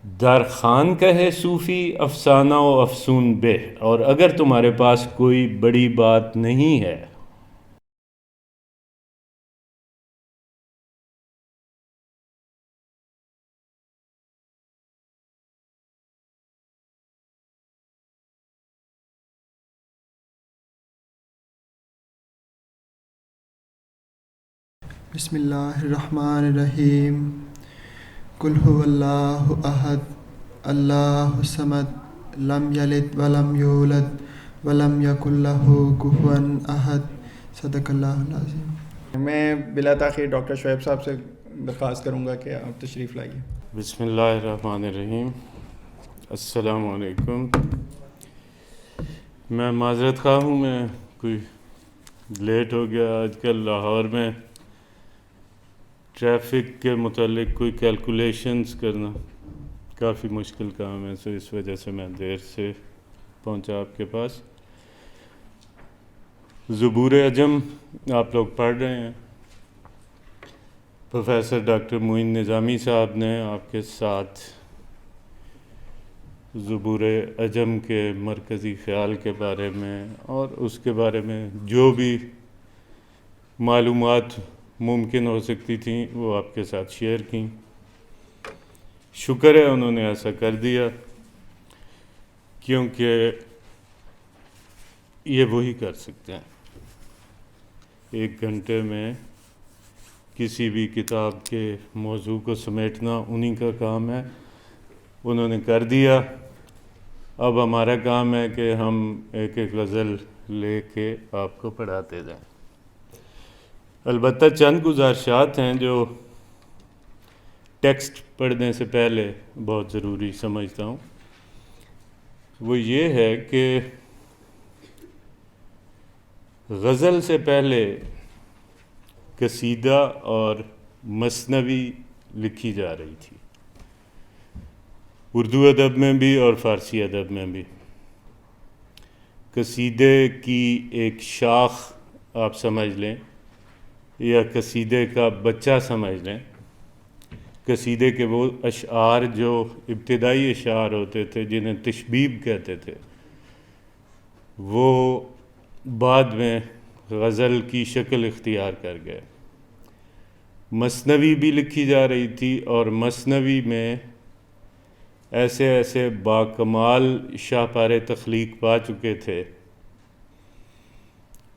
در خان کہے صوفی افسانہ و افسون بہ، اور اگر تمہارے پاس کوئی بڑی بات نہیں ہے بسم اللہ الرحمن الرحیم قل هو اللہ احد اللہ الصمد لم یلد ولم یولد ولم یکن لہ کفوا احد صدق اللہ العظیم۔ میں بلا تاخیر ڈاکٹر شعیب صاحب سے درخواست کروں گا کہ آپ تشریف لائیے۔ بسم اللہ الرحمن الرحیم۔ السلام علیکم۔ میں معذرت خواہ ہوں، میں کوئی لیٹ ہو گیا۔ آج کل لاہور میں ٹریفک کے متعلق کوئی کیلکولیشنز کرنا کافی مشکل کام ہے، سو اس وجہ سے میں دیر سے پہنچا آپ کے پاس۔ زبور عجم آپ لوگ پڑھ رہے ہیں، پروفیسر ڈاکٹر معین نظامی صاحب نے آپ کے ساتھ زبور عجم کے مرکزی خیال کے بارے میں اور اس کے بارے میں جو بھی معلومات ممکن ہو سکتی تھیں وہ آپ کے ساتھ شیئر کیں۔ شکر ہے انہوں نے ایسا کر دیا، کیونکہ یہ وہی کر سکتے ہیں۔ 1 گھنٹے میں کسی بھی کتاب کے موضوع کو سمیٹنا انہی کا کام ہے، انہوں نے کر دیا۔ اب ہمارا کام ہے کہ ہم ایک ایک غزل لے کے آپ کو پڑھاتے جائیں۔ البتہ چند گزارشات ہیں جو ٹیکسٹ پڑھنے سے پہلے بہت ضروری سمجھتا ہوں۔ وہ یہ ہے کہ غزل سے پہلے قصیدہ اور مثنوی لکھی جا رہی تھی، اردو ادب میں بھی اور فارسی ادب میں بھی۔ قصیدے کی ایک شاخ آپ سمجھ لیں یا قصیدے کا بچہ سمجھ لیں۔ قصیدے کے وہ اشعار جو ابتدائی اشعار ہوتے تھے، جنہیں تشبیب کہتے تھے، وہ بعد میں غزل کی شکل اختیار کر گئے۔ مثنوی بھی لکھی جا رہی تھی، اور مثنوی میں ایسے ایسے باکمال شاہکار تخلیق پا چکے تھے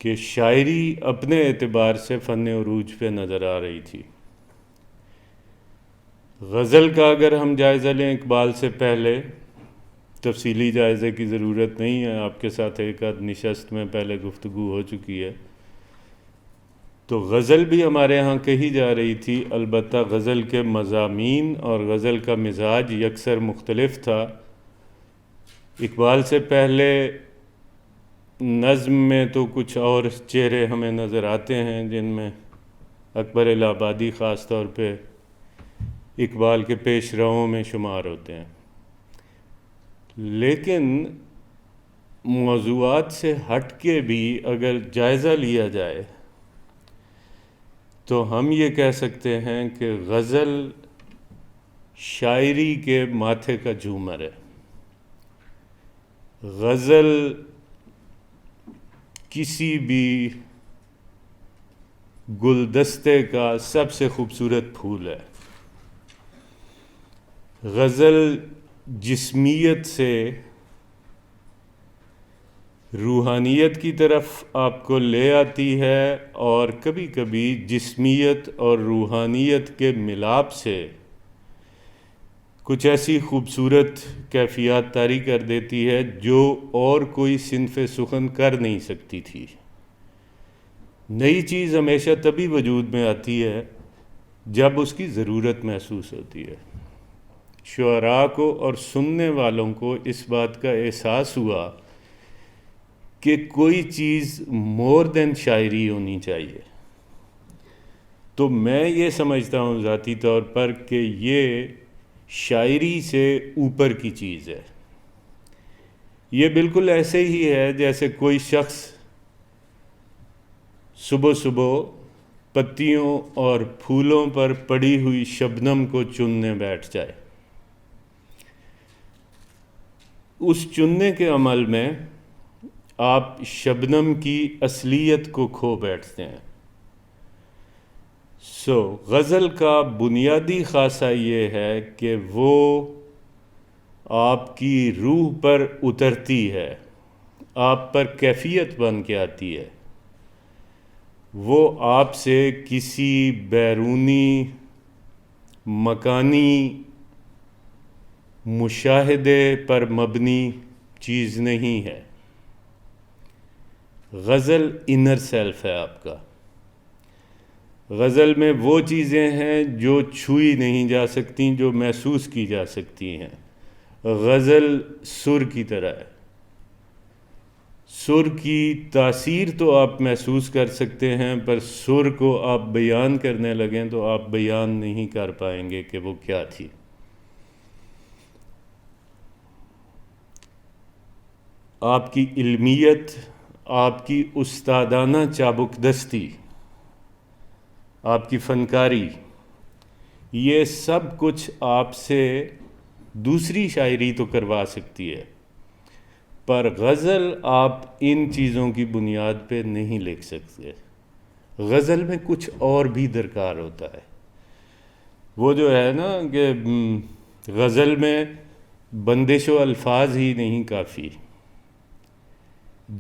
کہ شاعری اپنے اعتبار سے فن عروج پہ نظر آ رہی تھی۔ غزل کا اگر ہم جائزہ لیں اقبال سے پہلے، تفصیلی جائزے کی ضرورت نہیں ہے، آپ کے ساتھ ایک آدھ نشست میں پہلے گفتگو ہو چکی ہے، تو غزل بھی ہمارے ہاں کہی جا رہی تھی، البتہ غزل کے مضامین اور غزل کا مزاج یکسر مختلف تھا۔ اقبال سے پہلے نظم میں تو کچھ اور چہرے ہمیں نظر آتے ہیں، جن میں اکبر الہ آبادی خاص طور پہ اقبال کے پیش رووں میں شمار ہوتے ہیں، لیکن موضوعات سے ہٹ کے بھی اگر جائزہ لیا جائے تو ہم یہ کہہ سکتے ہیں کہ غزل شاعری کے ماتھے کا جھومر ہے۔ غزل کسی بھی گلدستے کا سب سے خوبصورت پھول ہے۔ غزل جسمیت سے روحانیت کی طرف آپ کو لے آتی ہے، اور کبھی کبھی جسمیت اور روحانیت کے ملاپ سے کچھ ایسی خوبصورت کیفیات طاری کر دیتی ہے جو اور کوئی صنف سخن کر نہیں سکتی تھی۔ نئی چیز ہمیشہ تبھی وجود میں آتی ہے جب اس کی ضرورت محسوس ہوتی ہے۔ شعراء کو اور سننے والوں کو اس بات کا احساس ہوا کہ کوئی چیز مور دین شاعری ہونی چاہیے، تو میں یہ سمجھتا ہوں ذاتی طور پر کہ یہ شاعری سے اوپر کی چیز ہے۔ یہ بالکل ایسے ہی ہے جیسے کوئی شخص صبح صبح پتیوں اور پھولوں پر پڑی ہوئی شبنم کو چننے بیٹھ جائے۔ اس چننے کے عمل میں آپ شبنم کی اصلیت کو کھو بیٹھتے ہیں۔ غزل کا بنیادی خاصہ یہ ہے کہ وہ آپ کی روح پر اترتی ہے، آپ پر کیفیت بن کے آتی ہے، وہ آپ سے کسی بیرونی مکانی مشاہدے پر مبنی چیز نہیں ہے۔ غزل انر سیلف ہے آپ کا۔ غزل میں وہ چیزیں ہیں جو چھوئی نہیں جا سکتی، جو محسوس کی جا سکتی ہیں۔ غزل سر کی طرح ہے، سر کی تاثیر تو آپ محسوس کر سکتے ہیں، پر سر کو آپ بیان کرنے لگیں تو آپ بیان نہیں کر پائیں گے کہ وہ کیا تھی۔ آپ کی علمیت، آپ کی استادانہ چابک دستی، آپ کی فنکاری، یہ سب کچھ آپ سے دوسری شاعری تو کروا سکتی ہے، پر غزل آپ ان چیزوں کی بنیاد پہ نہیں لکھ سکتے۔ غزل میں کچھ اور بھی درکار ہوتا ہے۔ وہ جو ہے نا کہ غزل میں بندش و الفاظ ہی نہیں کافی،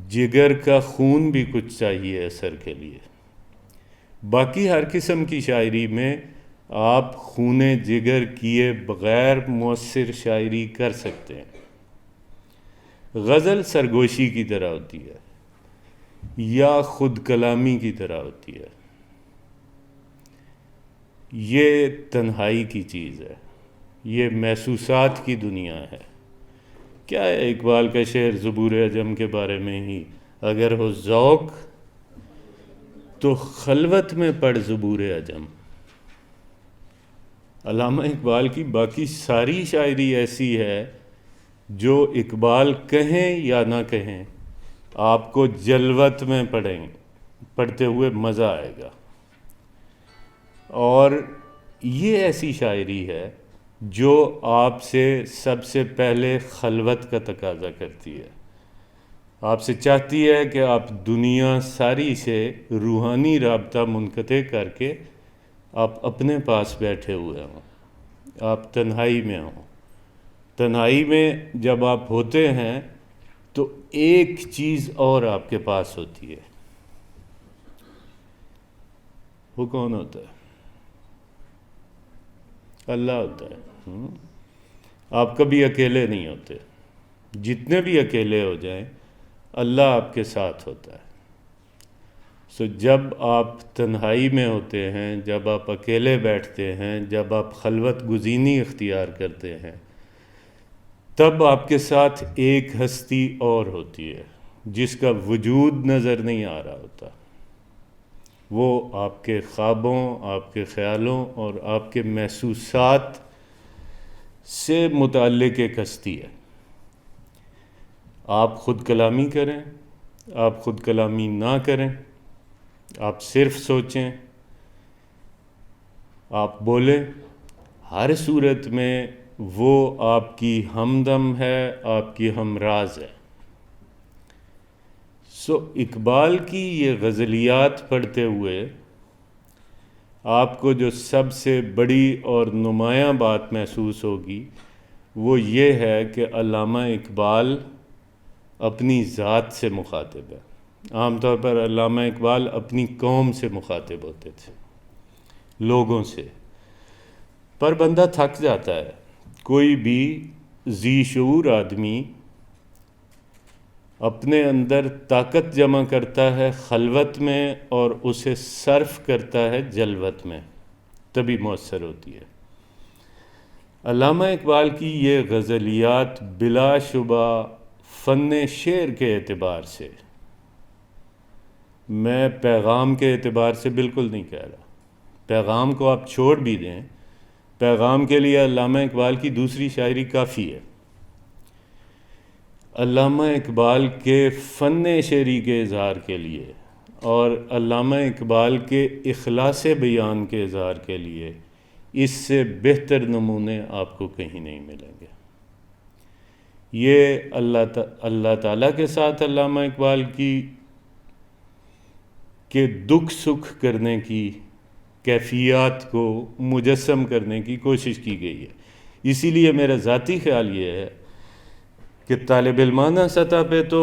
جگر کا خون بھی کچھ چاہیے اثر کے لیے۔ باقی ہر قسم کی شاعری میں آپ خون جگر کیے بغیر مؤثر شاعری کر سکتے ہیں۔ غزل سرگوشی کی طرح ہوتی ہے یا خود کلامی کی طرح ہوتی ہے، یہ تنہائی کی چیز ہے، یہ محسوسات کی دنیا ہے۔ کیا ہے اقبال کا شعر زبور عجم کے بارے میں ہی، اگر ہو ذوق تو خلوت میں پڑھ زبور عجم۔ علامہ اقبال کی باقی ساری شاعری ایسی ہے جو اقبال کہیں یا نہ کہیں آپ کو جلوت میں پڑھتے ہوئے مزہ آئے گا، اور یہ ایسی شاعری ہے جو آپ سے سب سے پہلے خلوت کا تقاضا کرتی ہے، آپ سے چاہتی ہے کہ آپ دنیا ساری سے روحانی رابطہ منقطع کر کے آپ اپنے پاس بیٹھے ہوئے ہوں، آپ تنہائی میں ہوں۔ تنہائی میں جب آپ ہوتے ہیں تو ایک چیز اور آپ کے پاس ہوتی ہے، وہ کون ہوتا ہے؟ اللہ ہوتا ہے۔ آپ کبھی اکیلے نہیں ہوتے، جتنے بھی اکیلے ہو جائیں اللہ آپ کے ساتھ ہوتا ہے۔ جب آپ تنہائی میں ہوتے ہیں، جب آپ اکیلے بیٹھتے ہیں، جب آپ خلوت گزینی اختیار کرتے ہیں، تب آپ کے ساتھ ایک ہستی اور ہوتی ہے جس کا وجود نظر نہیں آ رہا ہوتا، وہ آپ کے خوابوں، آپ کے خیالوں اور آپ کے محسوسات سے متعلق ایک ہستی ہے۔ آپ خود کلامی کریں، آپ خود کلامی نہ کریں، آپ صرف سوچیں، آپ بولیں، ہر صورت میں وہ آپ کی ہمدم ہے، آپ کی ہمراز ہے۔ اقبال کی یہ غزلیات پڑھتے ہوئے آپ کو جو سب سے بڑی اور نمایاں بات محسوس ہوگی وہ یہ ہے کہ علامہ اقبال اپنی ذات سے مخاطب ہے۔ عام طور پر علامہ اقبال اپنی قوم سے مخاطب ہوتے تھے، لوگوں سے، پر بندہ تھک جاتا ہے۔ کوئی بھی ذی شعور آدمی اپنے اندر طاقت جمع کرتا ہے خلوت میں اور اسے صرف کرتا ہے جلوت میں، تبھی مؤثر ہوتی ہے۔ علامہ اقبال کی یہ غزلیات بلا شبہ فن شعر کے اعتبار سے، میں پیغام کے اعتبار سے بالکل نہیں کہہ رہا، پیغام کو آپ چھوڑ بھی دیں، پیغام کے لیے علامہ اقبال کی دوسری شاعری کافی ہے۔ علامہ اقبال کے فن شعری کے اظہار کے لیے اور علامہ اقبال کے اخلاص بیان کے اظہار کے لیے اس سے بہتر نمونے آپ کو کہیں نہیں ملیں گے۔ یہ اللہ تعالیٰ کے ساتھ علامہ اقبال کی کہ دکھ سکھ کرنے کی کیفیات کو مجسم کرنے کی کوشش کی گئی ہے. اسی لیے میرا ذاتی خیال یہ ہے کہ طالب علمانہ سطح پہ تو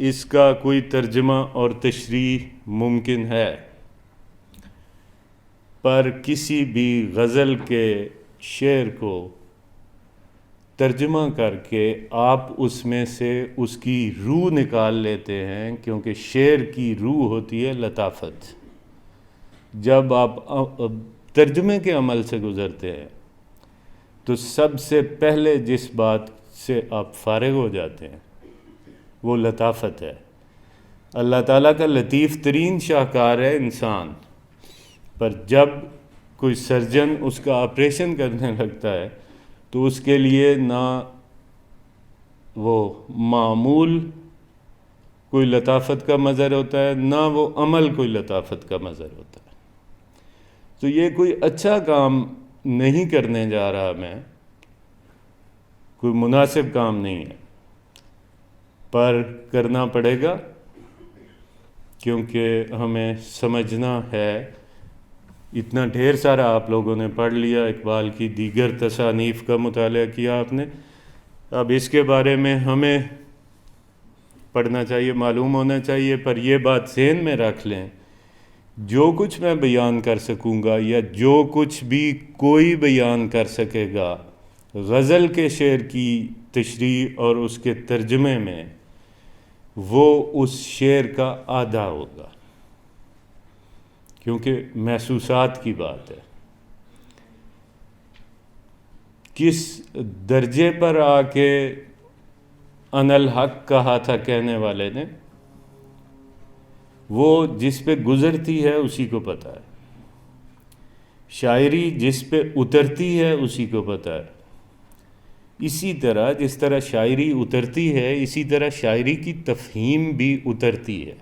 اس کا کوئی ترجمہ اور تشریح ممکن ہے، پر کسی بھی غزل کے شعر کو ترجمہ کر کے آپ اس میں سے اس کی روح نکال لیتے ہیں، کیونکہ شعر کی روح ہوتی ہے لطافت. جب آپ ترجمے کے عمل سے گزرتے ہیں تو سب سے پہلے جس بات سے آپ فارغ ہو جاتے ہیں وہ لطافت ہے. اللہ تعالیٰ کا لطیف ترین شاہکار ہے انسان، پر جب کوئی سرجن اس کا آپریشن کرنے لگتا ہے تو اس کے لیے نہ وہ معمول کوئی لطافت کا مظہر ہوتا ہے، نہ وہ عمل کوئی لطافت کا مظہر ہوتا ہے. تو یہ کوئی اچھا کام نہیں کرنے جا رہا میں، کوئی مناسب کام نہیں ہے، پر کرنا پڑے گا کیونکہ ہمیں سمجھنا ہے. اتنا ڈھیر سارا آپ لوگوں نے پڑھ لیا، اقبال کی دیگر تصانیف کا مطالعہ کیا آپ نے، اب اس کے بارے میں ہمیں پڑھنا چاہیے، معلوم ہونا چاہیے. پر یہ بات ذہن میں رکھ لیں، جو کچھ میں بیان کر سکوں گا یا جو کچھ بھی کوئی بیان کر سکے گا غزل کے شعر کی تشریح اور اس کے ترجمے میں، وہ اس شعر کا آدھا ہوگا، کیونکہ محسوسات کی بات ہے. کس درجے پر آ کے انا الحق کہا تھا کہنے والے نے، وہ جس پہ گزرتی ہے اسی کو پتہ ہے. شاعری جس پہ اترتی ہے اسی کو پتہ ہے. اسی طرح جس طرح شاعری اترتی ہے، اسی طرح شاعری کی تفہیم بھی اترتی ہے.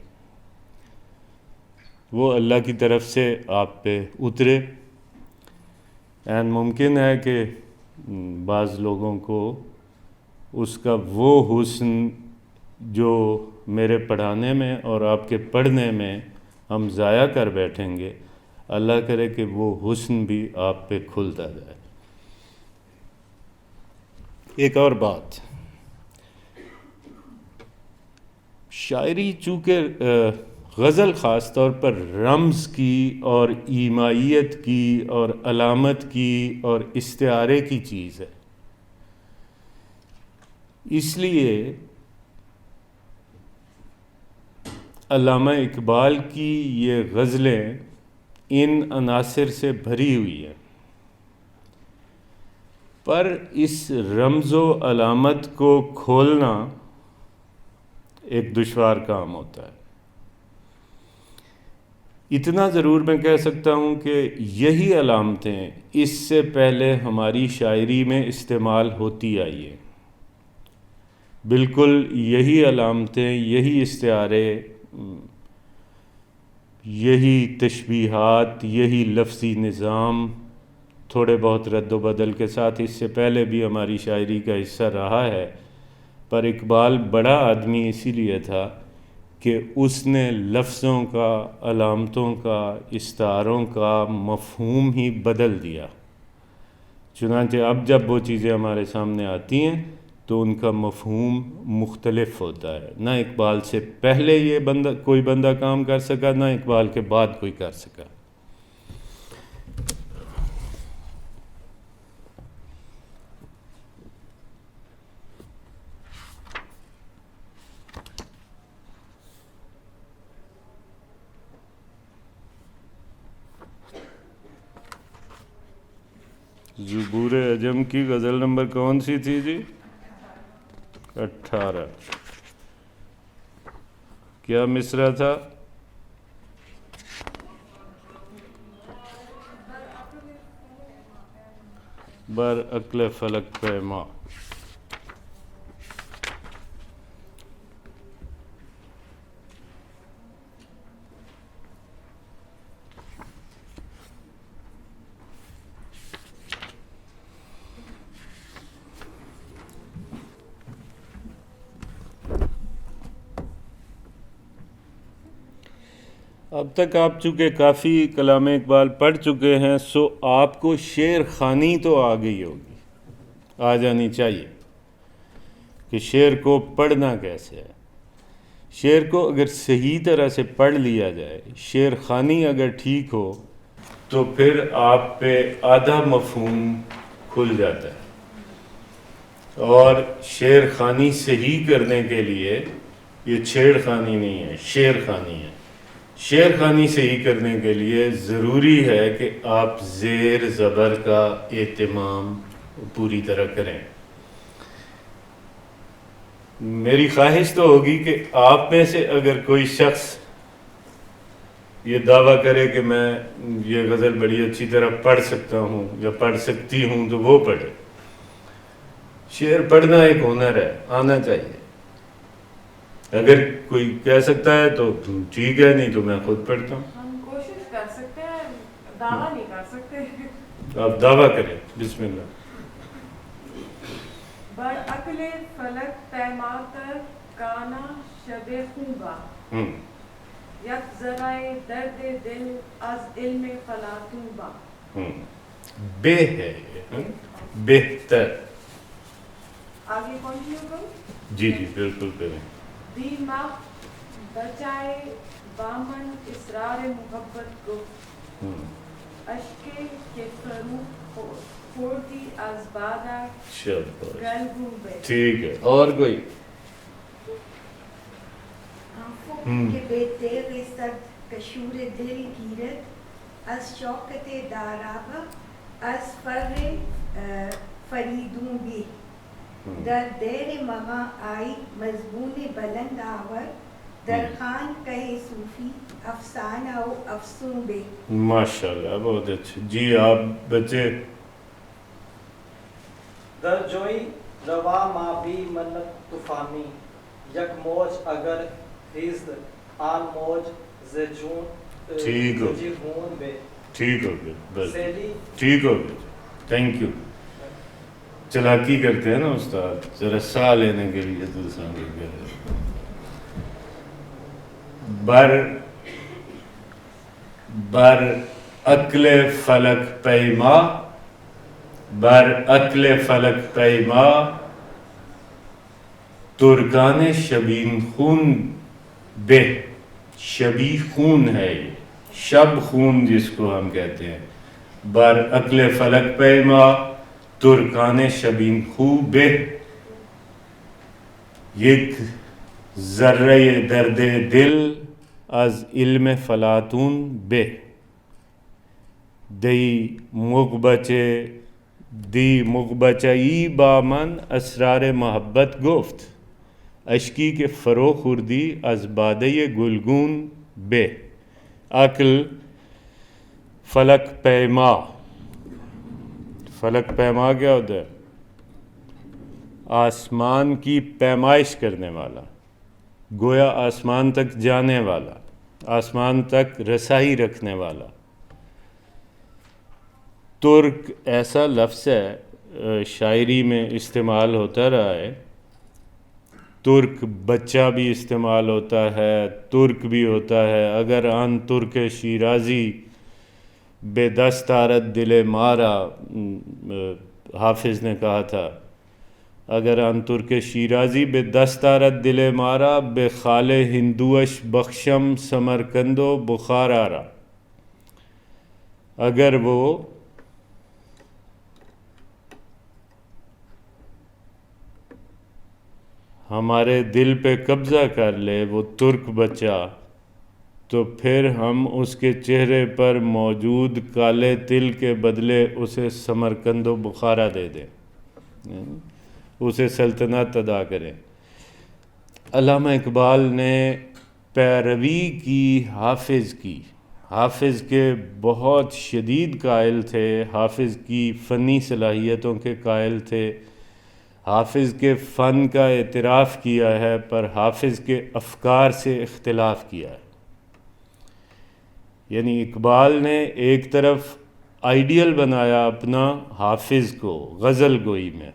وہ اللہ کی طرف سے آپ پہ اترے. این ممکن ہے کہ بعض لوگوں کو اس کا وہ حسن جو میرے پڑھانے میں اور آپ کے پڑھنے میں ہم ضائع کر بیٹھیں گے، اللہ کرے کہ وہ حسن بھی آپ پہ کھلتا جائے. ایک اور بات، شاعری چونکہ غزل خاص طور پر رمز کی اور ایمائیت کی اور علامت کی اور استعارے کی چیز ہے، اس لیے علامہ اقبال کی یہ غزلیں ان عناصر سے بھری ہوئی ہیں. پر اس رمز و علامت کو کھولنا ایک دشوار کام ہوتا ہے. اتنا ضرور میں کہہ سکتا ہوں کہ یہی علامتیں اس سے پہلے ہماری شاعری میں استعمال ہوتی آئی ہیں. بالکل یہی علامتیں، یہی استعارے، یہی تشبیہات، یہی لفظی نظام، تھوڑے بہت رد و بدل کے ساتھ اس سے پہلے بھی ہماری شاعری کا حصہ رہا ہے. پر اقبال بڑا آدمی اسی لیے تھا کہ اس نے لفظوں کا، علامتوں کا، استعاروں کا مفہوم ہی بدل دیا. چنانچہ اب جب وہ چیزیں ہمارے سامنے آتی ہیں تو ان کا مفہوم مختلف ہوتا ہے. نہ اقبال سے پہلے یہ کوئی بندہ کام کر سکا، نہ اقبال کے بعد کوئی کر سکا. زبور عجم کی غزل نمبر کون سی تھی جی؟ 18. کیا مصرع تھا؟ بر عقل فلک پیما. اب تک آپ چونکہ کافی کلام اقبال پڑھ چکے ہیں، سو آپ کو شعر خوانی تو آ گئی ہوگی، آ جانی چاہیے کہ شعر کو پڑھنا کیسے ہے۔ شعر کو اگر صحیح طرح سے پڑھ لیا جائے، شعر خوانی اگر ٹھیک ہو، تو پھر آپ پہ آدھا مفہوم کھل جاتا ہے۔ اور شعر خوانی صحیح کرنے کے لیے، یہ چھیڑ خوانی نہیں ہے، شعر خوانی ہے۔ شعر خوانی صحیح کرنے کے لیے ضروری ہے کہ آپ زیر زبر کا اہتمام پوری طرح کریں۔ میری خواہش تو ہوگی کہ آپ میں سے اگر کوئی شخص یہ دعویٰ کرے کہ میں یہ غزل بڑی اچھی طرح پڑھ سکتا ہوں یا پڑھ سکتی ہوں تو وہ پڑھے۔ شعر پڑھنا ایک ہنر ہے، آنا چاہیے۔ اگر کوئی کہہ سکتا ہے تو ٹھیک ہے، نہیں تو میں خود پڑھتا ہوں۔ ہم کوشش کر سکتے ہیں، دعویٰ نہیں کر سکتے۔ آپ دعویٰ کریں، بسم اللہ۔ بر عقل فلک پیماتر کانا شب خوبا، یک ذرائع درد دل از علم فلاطوبا۔ بے ہے یہ، بہتر۔ آگے کنٹینیو کروں؟ جی جی بالکل کریں۔ دیمغ بچائے بامن اسرار محبت گفت، اشکے کے فروغ خوردی از بادہ گلگوں بے۔ ٹھیک ہے، اور کوئی؟ آنکھوں کے بے تیغ صد کشور دل گیرد، از شوکت دارابہ از فر فریدوں بھی، در دیر مغاں آئی مضمون بلند آور، در خان کہے صوفی افسانہ و افسوں بے۔ ماشاءاللہ، بہت اچھے۔ جی آپ بچے؟ در جوئی روا ما بی منت طوفانی، یک موج اگر خیزد آن موج ز جون ٹھیک ہو جیہون بے۔ ٹھیک ہو گیا، بس سیلی ٹھیک ہو گیا، تھینک یو۔ چلاکی کرتے ہیں نا استاد، ذرا سا لینے کے لیے دوسروں کو کہہ رہے ہیں۔ بر عقل فلک پیما، بر عقل فلک پیما، ترکان شبین خون بے۔ شبی خون ہے یہ، شب خون جس کو ہم کہتے ہیں۔ بر عقل فلک پیما، ترکان شبین خو بے، یک ذرہ درد دل از علم فلاطون بے، دی مغبچئی بامن اسرار محبت گفت، اشکی کے فرو خوردی از بادہ گلگون بے۔ عقل فلک پیما، فلک پیما کیا ہوتا ہے؟ آسمان کی پیمائش کرنے والا، گویا آسمان تک جانے والا، آسمان تک رسائی رکھنے والا۔ ترک ایسا لفظ ہے، شاعری میں استعمال ہوتا رہا ہے۔ ترک بچہ بھی استعمال ہوتا ہے، ترک بھی ہوتا ہے۔ اگر آن ترک شیرازی بے دست آرد دل مارا، حافظ نے کہا تھا، اگر آن ترک شیرازی بے دست آرد دل مارا، بے خال ہندوش بخشم سمرکندو بخار آرا۔ اگر وہ ہمارے دل پہ قبضہ کر لے، وہ ترک بچہ، تو پھر ہم اس کے چہرے پر موجود کالے تل کے بدلے اسے سمرقند و بخارا دے دیں، اسے سلطنت ادا کریں۔ علامہ اقبال نے پیروی کی حافظ کے بہت شدید قائل تھے، حافظ کی فنی صلاحیتوں کے قائل تھے، حافظ کے فن کا اعتراف کیا ہے، پر حافظ کے افکار سے اختلاف کیا ہے۔ یعنی اقبال نے ایک طرف آئیڈیل بنایا اپنا حافظ کو غزل گوئی میں،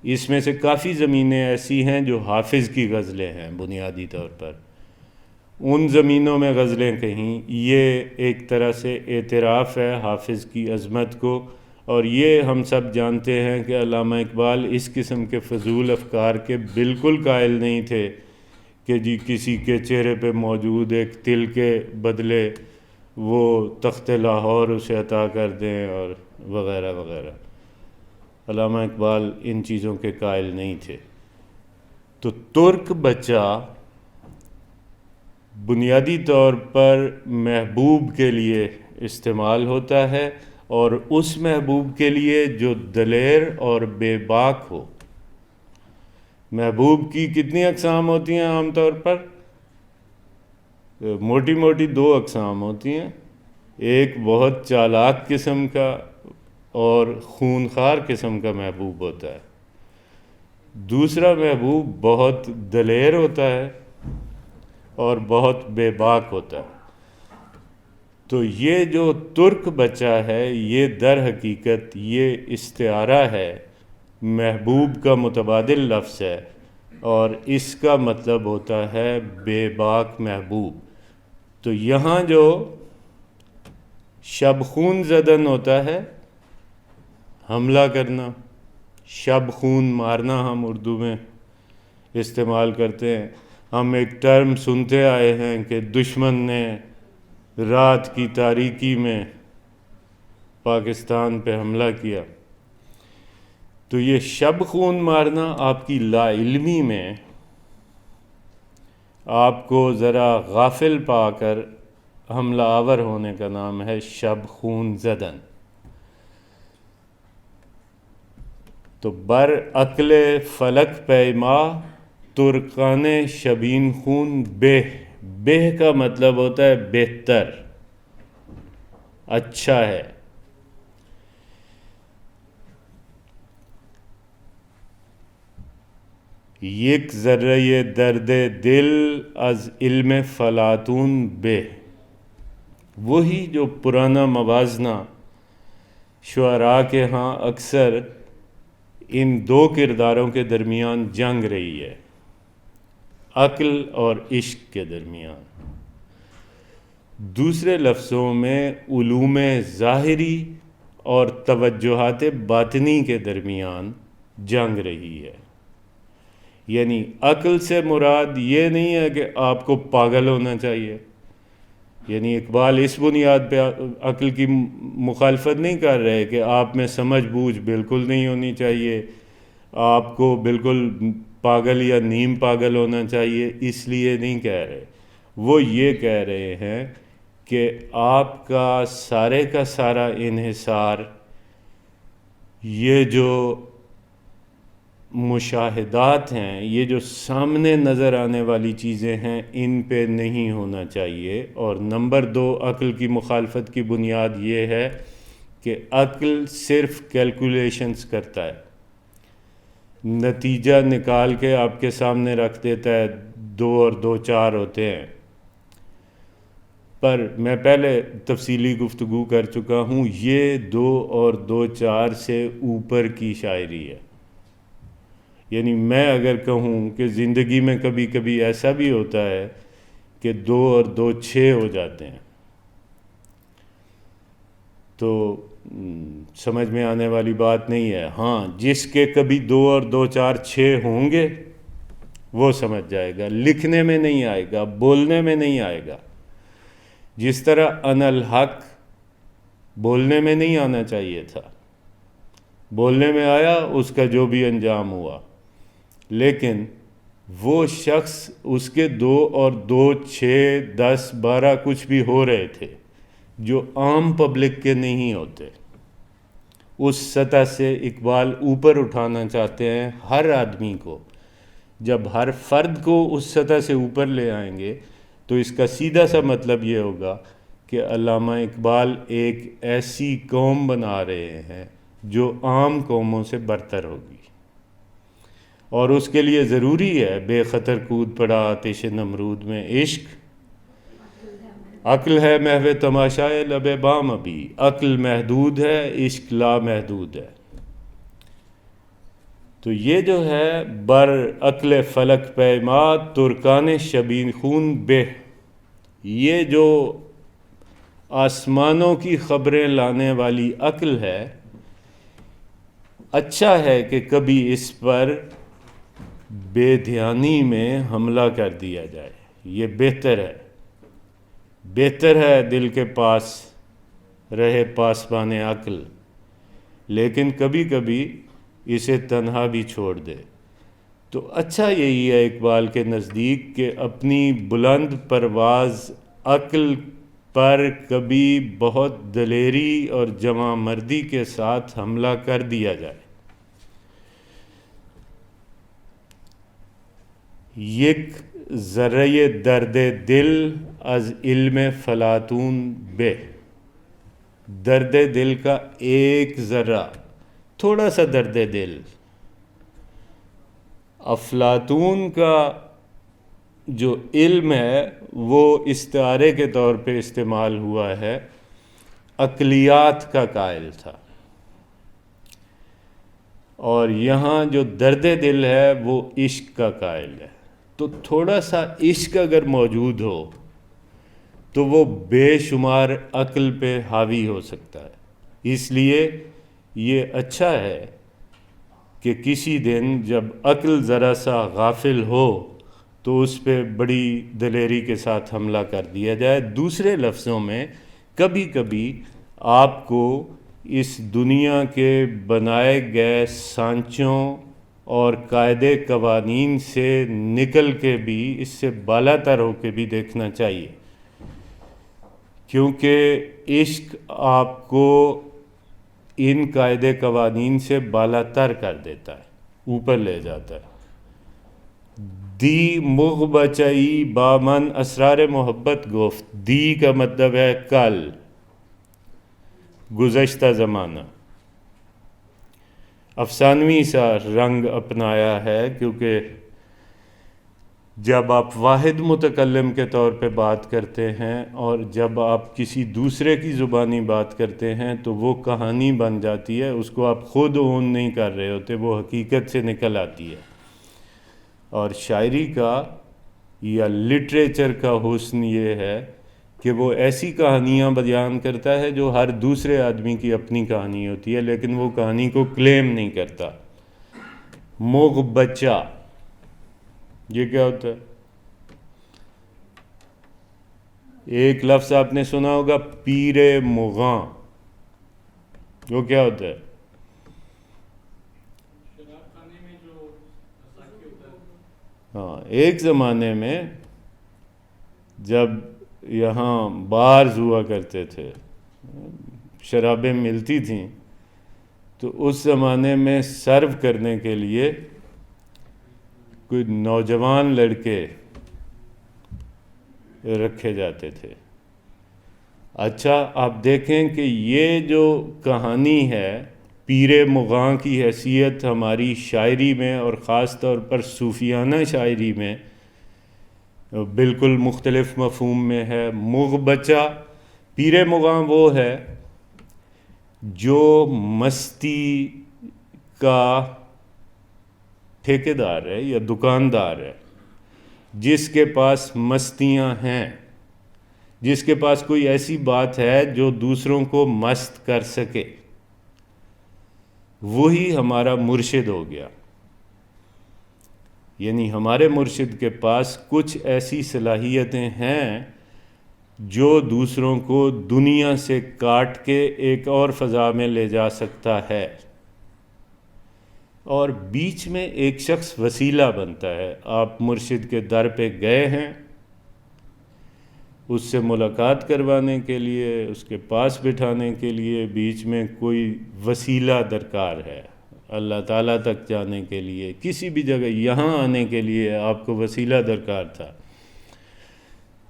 اس میں سے کافی زمینیں ایسی ہیں جو حافظ کی غزلیں ہیں بنیادی طور پر، ان زمینوں میں غزلیں کہیں، یہ ایک طرح سے اعتراف ہے حافظ کی عظمت کو. اور یہ ہم سب جانتے ہیں کہ علامہ اقبال اس قسم کے فضول افکار کے بالکل قائل نہیں تھے کہ جی کسی کے چہرے پہ موجود ایک تل کے بدلے وہ تخت لاہور اسے عطا کر دیں اور وغیرہ وغیرہ. علامہ اقبال ان چیزوں کے قائل نہیں تھے. تو ترک بچہ بنیادی طور پر محبوب کے لیے استعمال ہوتا ہے، اور اس محبوب کے لیے جو دلیر اور بے باک ہو. محبوب کی کتنی اقسام ہوتی ہیں عام طور پر؟ موٹی موٹی 2 اقسام ہوتی ہیں. ایک بہت چالاک قسم کا اور خونخوار قسم کا محبوب ہوتا ہے. دوسرا محبوب بہت دلیر ہوتا ہے اور بہت بے باک ہوتا ہے. تو یہ جو ترک بچہ ہے یہ در حقیقت یہ استعارہ ہے، محبوب کا متبادل لفظ ہے، اور اس کا مطلب ہوتا ہے بے باک محبوب. تو یہاں جو شب خون زدن ہوتا ہے، حملہ کرنا، شب خون مارنا ہم اردو میں استعمال کرتے ہیں. ہم ایک ٹرم سنتے آئے ہیں کہ دشمن نے رات کی تاریکی میں پاکستان پہ حملہ کیا. تو یہ شب خون مارنا آپ کی لا علمی میں آپ کو ذرا غافل پا کر حملہ آور ہونے کا نام ہے شب خون زدن. تو بر عقل فلک پیما ترکان شبین خون بہ. بہ کا مطلب ہوتا ہے بہتر، اچھا ہے. یک ذرہ درد دل از علم فلاطون بہ. وہی جو پرانا موازنہ شعراء کے ہاں اکثر ان 2 کرداروں کے درمیان جنگ رہی ہے، عقل اور عشق کے درمیان. دوسرے لفظوں میں علوم ظاہری اور توجہات باطنی کے درمیان جنگ رہی ہے. یعنی عقل سے مراد یہ نہیں ہے کہ آپ کو پاگل ہونا چاہیے. یعنی اقبال اس بنیاد پہ عقل کی مخالفت نہیں کر رہے کہ آپ میں سمجھ بوجھ بالکل نہیں ہونی چاہیے، آپ کو بالکل پاگل یا نیم پاگل ہونا چاہیے، اس لیے نہیں کہہ رہے. وہ یہ کہہ رہے ہیں کہ آپ کا سارا انحصار یہ جو مشاہدات ہیں، یہ جو سامنے نظر آنے والی چیزیں ہیں، ان پہ نہیں ہونا چاہیے. اور نمبر 2 عقل کی مخالفت کی بنیاد یہ ہے کہ عقل صرف کیلکولیشنز کرتا ہے، نتیجہ نکال کے آپ کے سامنے رکھ دیتا ہے 2 اور 2 4 ہوتے ہیں. پر میں پہلے تفصیلی گفتگو کر چکا ہوں، یہ 2 اور 2 4 سے اوپر کی شاعری ہے. یعنی میں اگر کہوں کہ زندگی میں کبھی کبھی ایسا بھی ہوتا ہے کہ 2 اور 2 6 ہو جاتے ہیں، تو سمجھ میں آنے والی بات نہیں ہے. ہاں، جس کے کبھی 2 اور 2 4 6 ہوں گے وہ سمجھ جائے گا. لکھنے میں نہیں آئے گا، بولنے میں نہیں آئے گا. جس طرح انا الحق بولنے میں نہیں آنا چاہیے تھا، بولنے میں آیا، اس کا جو بھی انجام ہوا. لیکن وہ شخص، اس کے 2 اور 2 6 10 12 کچھ بھی ہو رہے تھے جو عام پبلک کے نہیں ہوتے. اس سطح سے اقبال اوپر اٹھانا چاہتے ہیں ہر آدمی کو. جب ہر فرد کو اس سطح سے اوپر لے آئیں گے تو اس کا سیدھا سا مطلب یہ ہوگا کہ علامہ اقبال ایک ایسی قوم بنا رہے ہیں جو عام قوموں سے برتر ہوگی. اور اس کے لیے ضروری ہے بے خطر کود پڑا آتش نمرود میں عشق. عقل ہے محو تماشائے لب بام ابھی. عقل محدود ہے، عشق لا محدود ہے. تو یہ جو ہے بر عقل فلک پیما ترکان شبین خون بہ، یہ جو آسمانوں کی خبریں لانے والی عقل ہے، اچھا ہے کہ کبھی اس پر بے دھیانی میں حملہ کر دیا جائے، یہ بہتر ہے دل کے پاس رہے پاسبان عقل، لیکن کبھی کبھی اسے تنہا بھی چھوڑ دے۔ تو اچھا یہی ہے اقبال کے نزدیک کہ اپنی بلند پرواز عقل پر کبھی بہت دلیری اور جواں مردی کے ساتھ حملہ کر دیا جائے۔ یک ذرۂ درد دل از علم فلاطون بے، درد دل کا ایک ذرہ، تھوڑا سا درد دل، افلاطون کا جو علم ہے وہ استعارے کے طور پہ استعمال ہوا ہے، عقلیات کا قائل تھا، اور یہاں جو درد دل ہے وہ عشق کا قائل ہے۔ تو تھوڑا سا عشق اگر موجود ہو تو وہ بے شمار عقل پہ حاوی ہو سکتا ہے۔ اس لیے یہ اچھا ہے کہ کسی دن جب عقل ذرا سا غافل ہو تو اس پہ بڑی دلیری کے ساتھ حملہ کر دیا جائے۔ دوسرے لفظوں میں کبھی کبھی آپ کو اس دنیا کے بنائے گئے سانچوں اور قاعدے قوانین سے نکل کے بھی، اس سے بالا تر ہو کے بھی دیکھنا چاہیے، کیونکہ عشق آپ کو ان قاعدے قوانین سے بالا تر کر دیتا ہے، اوپر لے جاتا ہے۔ دی مغ بچئی بامن اسرار محبت گفت، دی کا مطلب ہے کل، گزشتہ زمانہ، افسانوی سا رنگ اپنایا ہے، کیونکہ جب آپ واحد متکلم کے طور پہ بات کرتے ہیں اور جب آپ کسی دوسرے کی زبانی بات کرتے ہیں تو وہ کہانی بن جاتی ہے، اس کو آپ خود اون نہیں کر رہے ہوتے، وہ حقیقت سے نکل آتی ہے۔ اور شاعری کا یا لٹریچر کا حسن یہ ہے کہ وہ ایسی کہانیاں بیان کرتا ہے جو ہر دوسرے آدمی کی اپنی کہانی ہوتی ہے، لیکن وہ کہانی کو کلیم نہیں کرتا۔ مغ بچہ، یہ کیا ہوتا ہے؟ ایک لفظ آپ نے سنا ہوگا پیر مغاں، وہ کیا ہوتا ہے؟ ہاں، ایک زمانے میں جب یہاں بارز ہوا کرتے تھے، شرابیں ملتی تھیں، تو اس زمانے میں سرو کرنے کے لیے کوئی نوجوان لڑکے رکھے جاتے تھے۔ اچھا، آپ دیکھیں کہ یہ جو کہانی ہے پیر مغاں کی حیثیت ہماری شاعری میں اور خاص طور پر صوفیانہ شاعری میں بالکل مختلف مفہوم میں ہے۔ مغ بچہ، پیر مغاں وہ ہے جو مستی کا ٹھیکیدار ہے یا دکاندار ہے، جس کے پاس مستیاں ہیں، جس کے پاس کوئی ایسی بات ہے جو دوسروں کو مست کر سکے، وہی ہمارا مرشد ہو گیا۔ یعنی ہمارے مرشد کے پاس کچھ ایسی صلاحیتیں ہیں جو دوسروں کو دنیا سے کاٹ کے ایک اور فضا میں لے جا سکتا ہے، اور بیچ میں ایک شخص وسیلہ بنتا ہے۔ آپ مرشد کے در پہ گئے ہیں اس سے ملاقات کروانے کے لیے، اس کے پاس بٹھانے کے لیے بیچ میں کوئی وسیلہ درکار ہے، اللہ تعالیٰ تک جانے کے لیے، کسی بھی جگہ یہاں آنے کے لیے آپ کو وسیلہ درکار تھا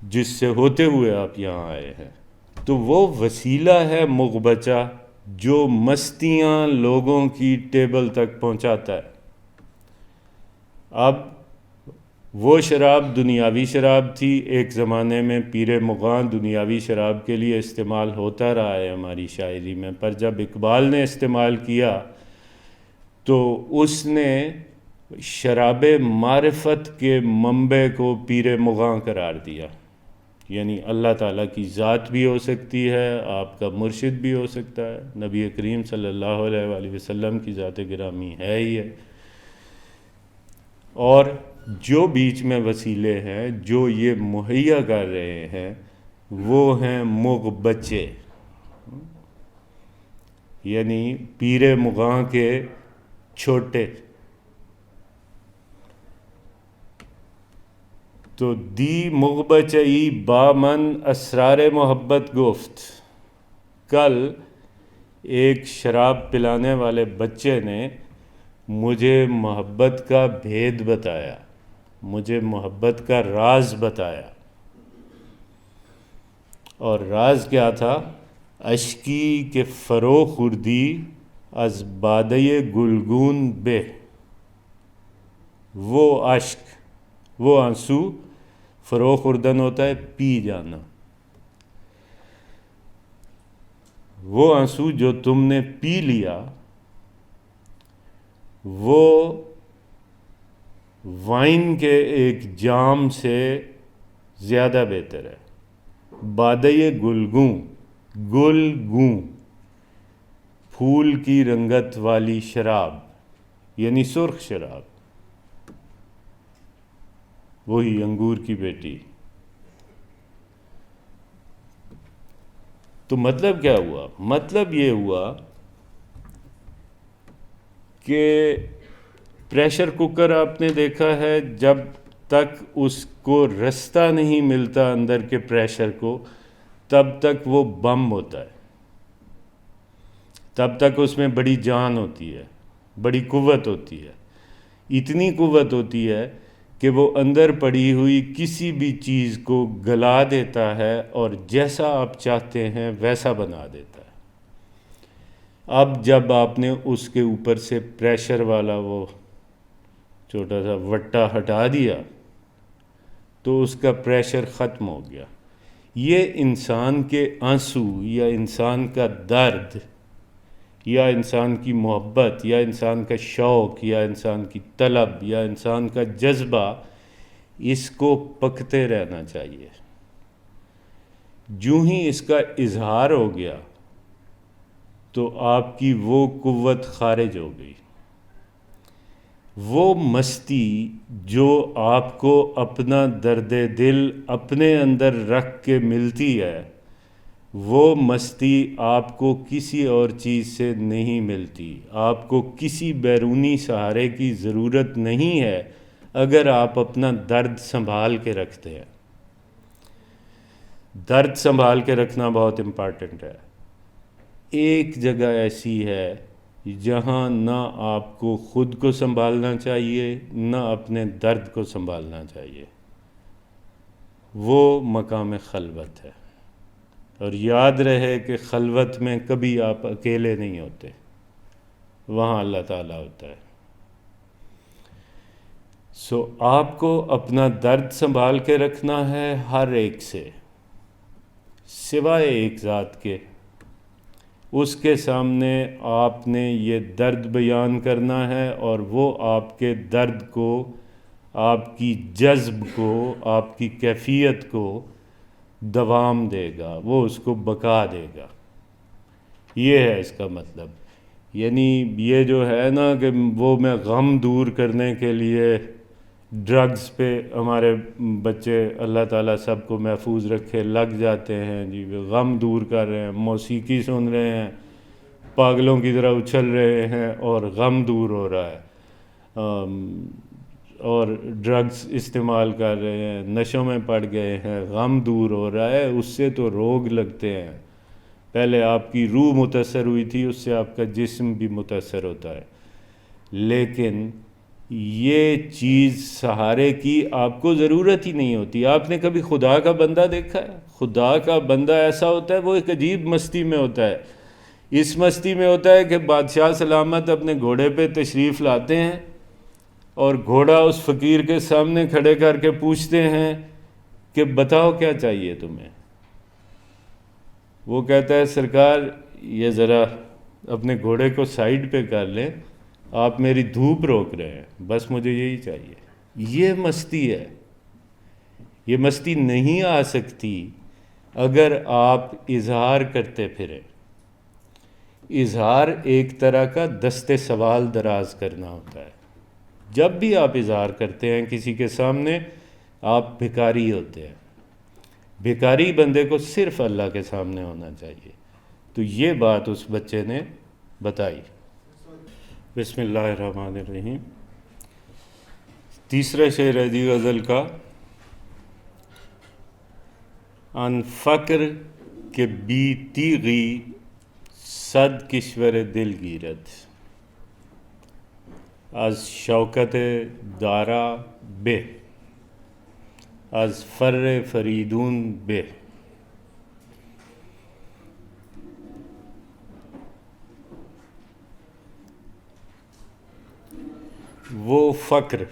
جس سے ہوتے ہوئے آپ یہاں آئے ہیں۔ تو وہ وسیلہ ہے مغ بچہ جو مستیاں لوگوں کی ٹیبل تک پہنچاتا ہے۔ اب وہ شراب دنیاوی شراب تھی، ایک زمانے میں پیر مغاں دنیاوی شراب کے لیے استعمال ہوتا رہا ہے ہماری شاعری میں، پر جب اقبال نے استعمال کیا تو اس نے شراب معرفت کے منبع کو پیر مغاں قرار دیا۔ یعنی اللہ تعالیٰ کی ذات بھی ہو سکتی ہے، آپ کا مرشد بھی ہو سکتا ہے، نبی کریم صلی اللہ علیہ وآلہ وسلم کی ذات گرامی ہے ہی ہے، اور جو بیچ میں وسیلے ہیں جو یہ مہیا کر رہے ہیں وہ ہیں مغبچے، یعنی پیر مغاں کے چھوٹے۔ تو دی مغبچئی با من اسرار محبت گفت، کل ایک شراب پلانے والے بچے نے مجھے محبت کا بھید بتایا، مجھے محبت کا راز بتایا، اور راز کیا تھا؟ اشکی کے فرو خوردی از بادے گلگون بے، وہ اشک، وہ آنسو، فرو خوردن ہوتا ہے پی جانا، وہ آنسو جو تم نے پی لیا وہ وائن کے ایک جام سے زیادہ بہتر ہے۔ بادے گلگوں، گلگوں پھول کی رنگت والی شراب، یعنی سرخ شراب، وہی انگور کی بیٹی۔ تو مطلب کیا ہوا؟ مطلب یہ ہوا کہ پریشر کوکر آپ نے دیکھا ہے، جب تک اس کو رستہ نہیں ملتا اندر کے پریشر کو تب تک وہ بم ہوتا ہے، تب تک اس میں بڑی جان ہوتی ہے، بڑی قوت ہوتی ہے، اتنی قوت ہوتی ہے کہ وہ اندر پڑی ہوئی کسی بھی چیز کو گلا دیتا ہے اور جیسا آپ چاہتے ہیں ویسا بنا دیتا ہے۔ اب جب آپ نے اس کے اوپر سے پریشر والا وہ چھوٹا سا وٹا ہٹا دیا تو اس کا پریشر ختم ہو گیا۔ یہ انسان کے آنسو یا انسان کا درد یا انسان کی محبت یا انسان کا شوق یا انسان کی طلب یا انسان کا جذبہ، اس کو پکتے رہنا چاہیے۔ جو ہی اس کا اظہار ہو گیا تو آپ کی وہ قوت خارج ہو گئی۔ وہ مستی جو آپ کو اپنا درد دل اپنے اندر رکھ کے ملتی ہے، وہ مستی آپ کو کسی اور چیز سے نہیں ملتی۔ آپ کو کسی بیرونی سہارے کی ضرورت نہیں ہے اگر آپ اپنا درد سنبھال کے رکھتے ہیں۔ درد سنبھال کے رکھنا بہت امپارٹنٹ ہے۔ ایک جگہ ایسی ہے جہاں نہ آپ کو خود کو سنبھالنا چاہیے نہ اپنے درد کو سنبھالنا چاہیے، وہ مقام خلوت ہے۔ اور یاد رہے کہ خلوت میں کبھی آپ اکیلے نہیں ہوتے، وہاں اللہ تعالیٰ ہوتا ہے۔ سو آپ کو اپنا درد سنبھال کے رکھنا ہے ہر ایک سے، سوائے ایک ذات کے۔ اس کے سامنے آپ نے یہ درد بیان کرنا ہے اور وہ آپ کے درد کو، آپ کی جذب کو، آپ کی کیفیت کو دوام دے گا، وہ اس کو بقا دے گا۔ یہ ہے اس کا مطلب۔ یعنی یہ جو ہے نا کہ وہ میں غم دور کرنے کے لیے ڈرگز پہ ہمارے بچے، اللہ تعالیٰ سب کو محفوظ رکھے، لگ جاتے ہیں، جی غم دور کر رہے ہیں، موسیقی سن رہے ہیں، پاگلوں کی طرح اچھل رہے ہیں اور غم دور ہو رہا ہے، اور ڈرگز استعمال کر رہے ہیں، نشوں میں پڑ گئے ہیں، غم دور ہو رہا ہے۔ اس سے تو روگ لگتے ہیں۔ پہلے آپ کی روح متاثر ہوئی تھی، اس سے آپ کا جسم بھی متاثر ہوتا ہے۔ لیکن یہ چیز سہارے کی آپ کو ضرورت ہی نہیں ہوتی۔ آپ نے کبھی خدا کا بندہ دیکھا ہے؟ خدا کا بندہ ایسا ہوتا ہے، وہ ایک عجیب مستی میں ہوتا ہے۔ اس مستی میں ہوتا ہے کہ بادشاہ سلامت اپنے گھوڑے پہ تشریف لاتے ہیں اور گھوڑا اس فقیر کے سامنے کھڑے کر کے پوچھتے ہیں کہ بتاؤ کیا چاہیے تمہیں؟ وہ کہتا ہے سرکار یہ ذرا اپنے گھوڑے کو سائیڈ پہ کر لیں، آپ میری دھوپ روک رہے ہیں، بس مجھے یہی چاہیے۔ یہ مستی ہے، یہ مستی نہیں آ سکتی اگر آپ اظہار کرتے پھریں. اظہار ایک طرح کا دست سوال دراز کرنا ہوتا ہے. جب بھی آپ اظہار کرتے ہیں کسی کے سامنے آپ بھکاری ہوتے ہیں. بھکاری بندے کو صرف اللہ کے سامنے ہونا چاہیے. تو یہ بات اس بچے نے بتائی. بسم اللہ الرحمن الرحیم. تیسرا شعر ہے جی غزل کا. ان فقر کے بی تیغی صد کشور دل گیرد، از شوکت دارا بے، از فر فریدون بے. وہ فقر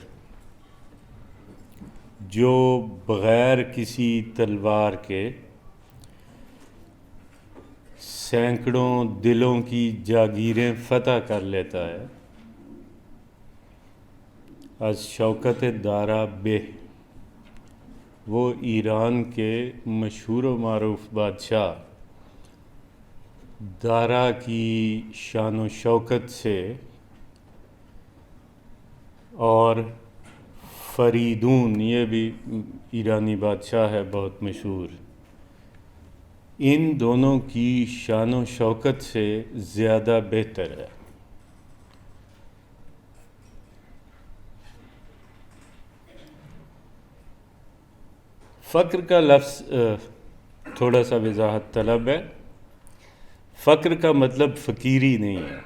جو بغیر کسی تلوار کے سینکڑوں دلوں کی جاگیریں فتح کر لیتا ہے، از شوکت دارا بے، وہ ایران کے مشہور و معروف بادشاہ دارا کی شان و شوکت سے اور فریدون، یہ بھی ایرانی بادشاہ ہے بہت مشہور، ان دونوں کی شان و شوکت سے زیادہ بہتر ہے. فقر کا لفظ تھوڑا سا وضاحت طلب ہے. فقر کا مطلب فقیری نہیں ہے،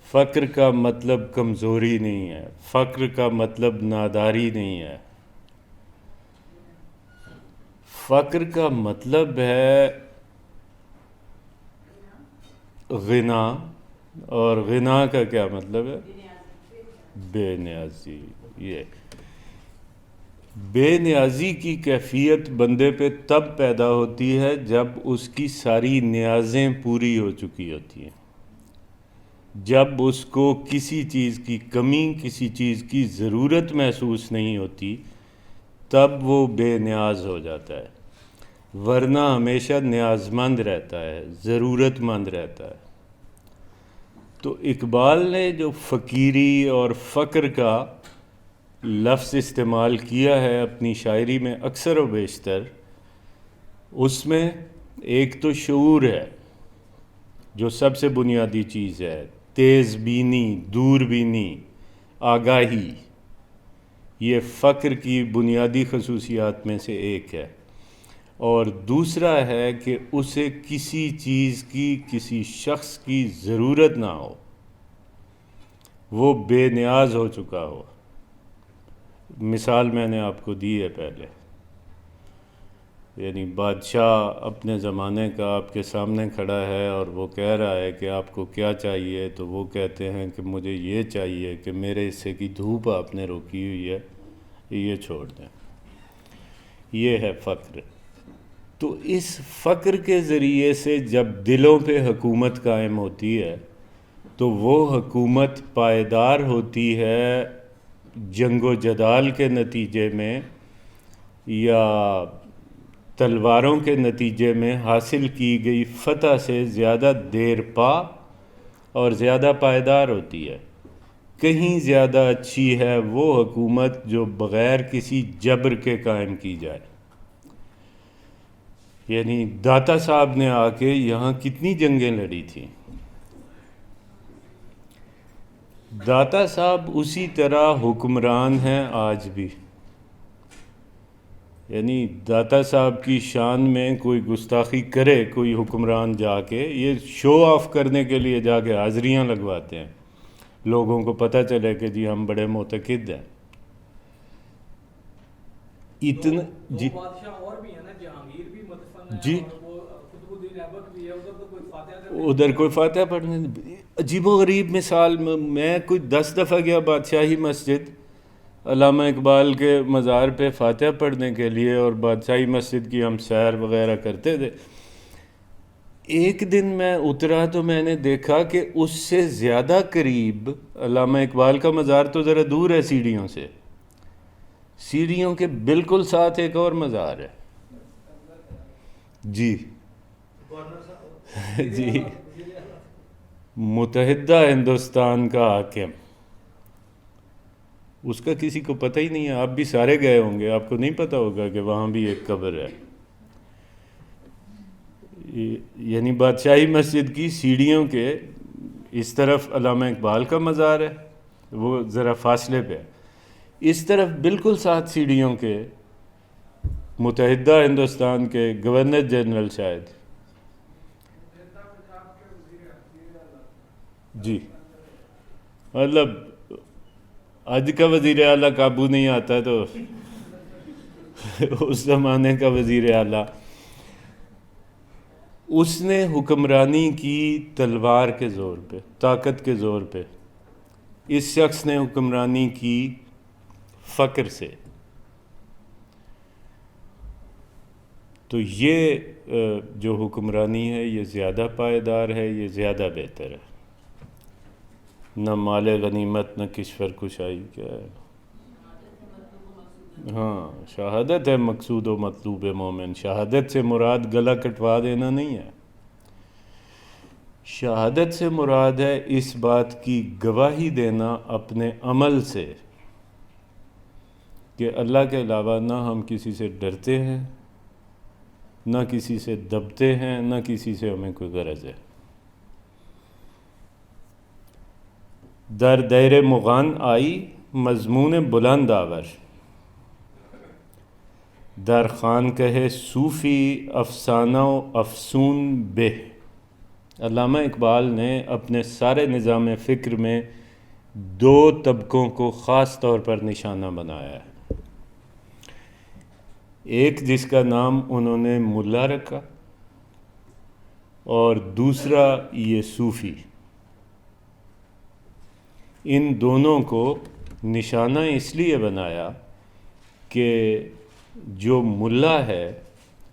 فقر کا مطلب کمزوری نہیں ہے، فقر کا مطلب ناداری نہیں ہے. فقر کا مطلب ہے غنا، اور غنا کا کیا مطلب ہے؟ بے نیازی. یہ بے نیازی کی کیفیت بندے پہ تب پیدا ہوتی ہے جب اس کی ساری نیازیں پوری ہو چکی ہوتی ہیں، جب اس کو کسی چیز کی کمی، کسی چیز کی ضرورت محسوس نہیں ہوتی، تب وہ بے نیاز ہو جاتا ہے. ورنہ ہمیشہ نیاز مند رہتا ہے، ضرورت مند رہتا ہے. تو اقبال نے جو فقیری اور فقر کا لفظ استعمال کیا ہے اپنی شاعری میں اکثر و بیشتر، اس میں ایک تو شعور ہے جو سب سے بنیادی چیز ہے، تیز بینی، دور بینی، آگاہی. یہ فقر کی بنیادی خصوصیات میں سے ایک ہے. اور دوسرا ہے کہ اسے کسی چیز کی، کسی شخص کی ضرورت نہ ہو، وہ بے نیاز ہو چکا ہو. مثال میں نے آپ کو دی ہے پہلے، یعنی بادشاہ اپنے زمانے کا آپ کے سامنے کھڑا ہے اور وہ کہہ رہا ہے کہ آپ کو کیا چاہیے، تو وہ کہتے ہیں کہ مجھے یہ چاہیے کہ میرے حصے کی دھوپ آپ نے روکی ہوئی ہے، یہ چھوڑ دیں. یہ ہے فقر. تو اس فقر کے ذریعے سے جب دلوں پہ حکومت قائم ہوتی ہے تو وہ حکومت پائیدار ہوتی ہے جنگ و جدال کے نتیجے میں یا تلواروں کے نتیجے میں حاصل کی گئی فتح سے زیادہ دیر پا اور زیادہ پائیدار ہوتی ہے. کہیں زیادہ اچھی ہے وہ حکومت جو بغیر کسی جبر کے قائم کی جائے. یعنی داتا صاحب نے آ کے یہاں کتنی جنگیں لڑی تھیں. داتا صاحب اسی طرح حکمران ہیں آج بھی. یعنی داتا صاحب کی شان میں کوئی گستاخی کرے کوئی حکمران جا کے، یہ شو آف کرنے کے لیے جا کے حاضریاں لگواتے ہیں، لوگوں کو پتہ چلے کہ جی ہم بڑے معتقد ہیں. اتنا جی بادشاہ اور بھی ہیں نا، جہانگیر بھی مدفن ہے، جی اور وہ قطب الدین ایبک بھی ہے، ادھر تو کوئی فاتحہ ادھر کوئی فاتحہ پڑھنے. عجیب و غریب مثال، میں کوئی 10 دفعہ گیا بادشاہی مسجد علامہ اقبال کے مزار پہ فاتحہ پڑھنے کے لیے، اور بادشاہی مسجد کی ہم سیر وغیرہ کرتے تھے. ایک دن میں اترا تو میں نے دیکھا کہ اس سے زیادہ قریب، علامہ اقبال کا مزار تو ذرا دور ہے سیڑھیوں سے، سیڑھیوں کے بالکل ساتھ ایک اور مزار ہے. جی جی متحدہ ہندوستان کا حاکم، اس کا کسی کو پتہ ہی نہیں ہے. آپ بھی سارے گئے ہوں گے، آپ کو نہیں پتہ ہوگا کہ وہاں بھی ایک قبر ہے. یعنی بادشاہی مسجد کی سیڑھیوں کے اس طرف علامہ اقبال کا مزار ہے، وہ ذرا فاصلے پہ ہے. اس طرف بالکل ساتھ سیڑھیوں کے متحدہ ہندوستان کے گورنر جنرل شاید، جی مطلب آج کا وزیر اعلیٰ قابو نہیں آتا تو اس زمانے کا وزیر اعلیٰ، اس نے حکمرانی کی تلوار کے زور پہ، طاقت کے زور پہ. اس شخص نے حکمرانی کی فقر سے. تو یہ جو حکمرانی ہے یہ زیادہ پائیدار ہے، یہ زیادہ بہتر ہے. نہ مال غنیمت نہ کشور کشائی. کیا ہے؟ ہاں شہادت ہے مقصود و مطلوب مومن. شہادت سے مراد گلا کٹوا دینا نہیں ہے. شہادت سے مراد ہے اس بات کی گواہی دینا اپنے عمل سے کہ اللہ کے علاوہ نہ ہم کسی سے ڈرتے ہیں، نہ کسی سے دبتے ہیں، نہ کسی سے ہمیں کوئی غرض ہے. در دیر مغان آئی مضمون بلند آور، در خانقہ صوفی افسانہ و افسون بہ. علامہ اقبال نے اپنے سارے نظام فکر میں دو طبقوں کو خاص طور پر نشانہ بنایا ہے. ایک جس کا نام انہوں نے ملا رکھا، اور دوسرا یہ صوفی. ان دونوں کو نشانہ اس لیے بنایا کہ جو ملا ہے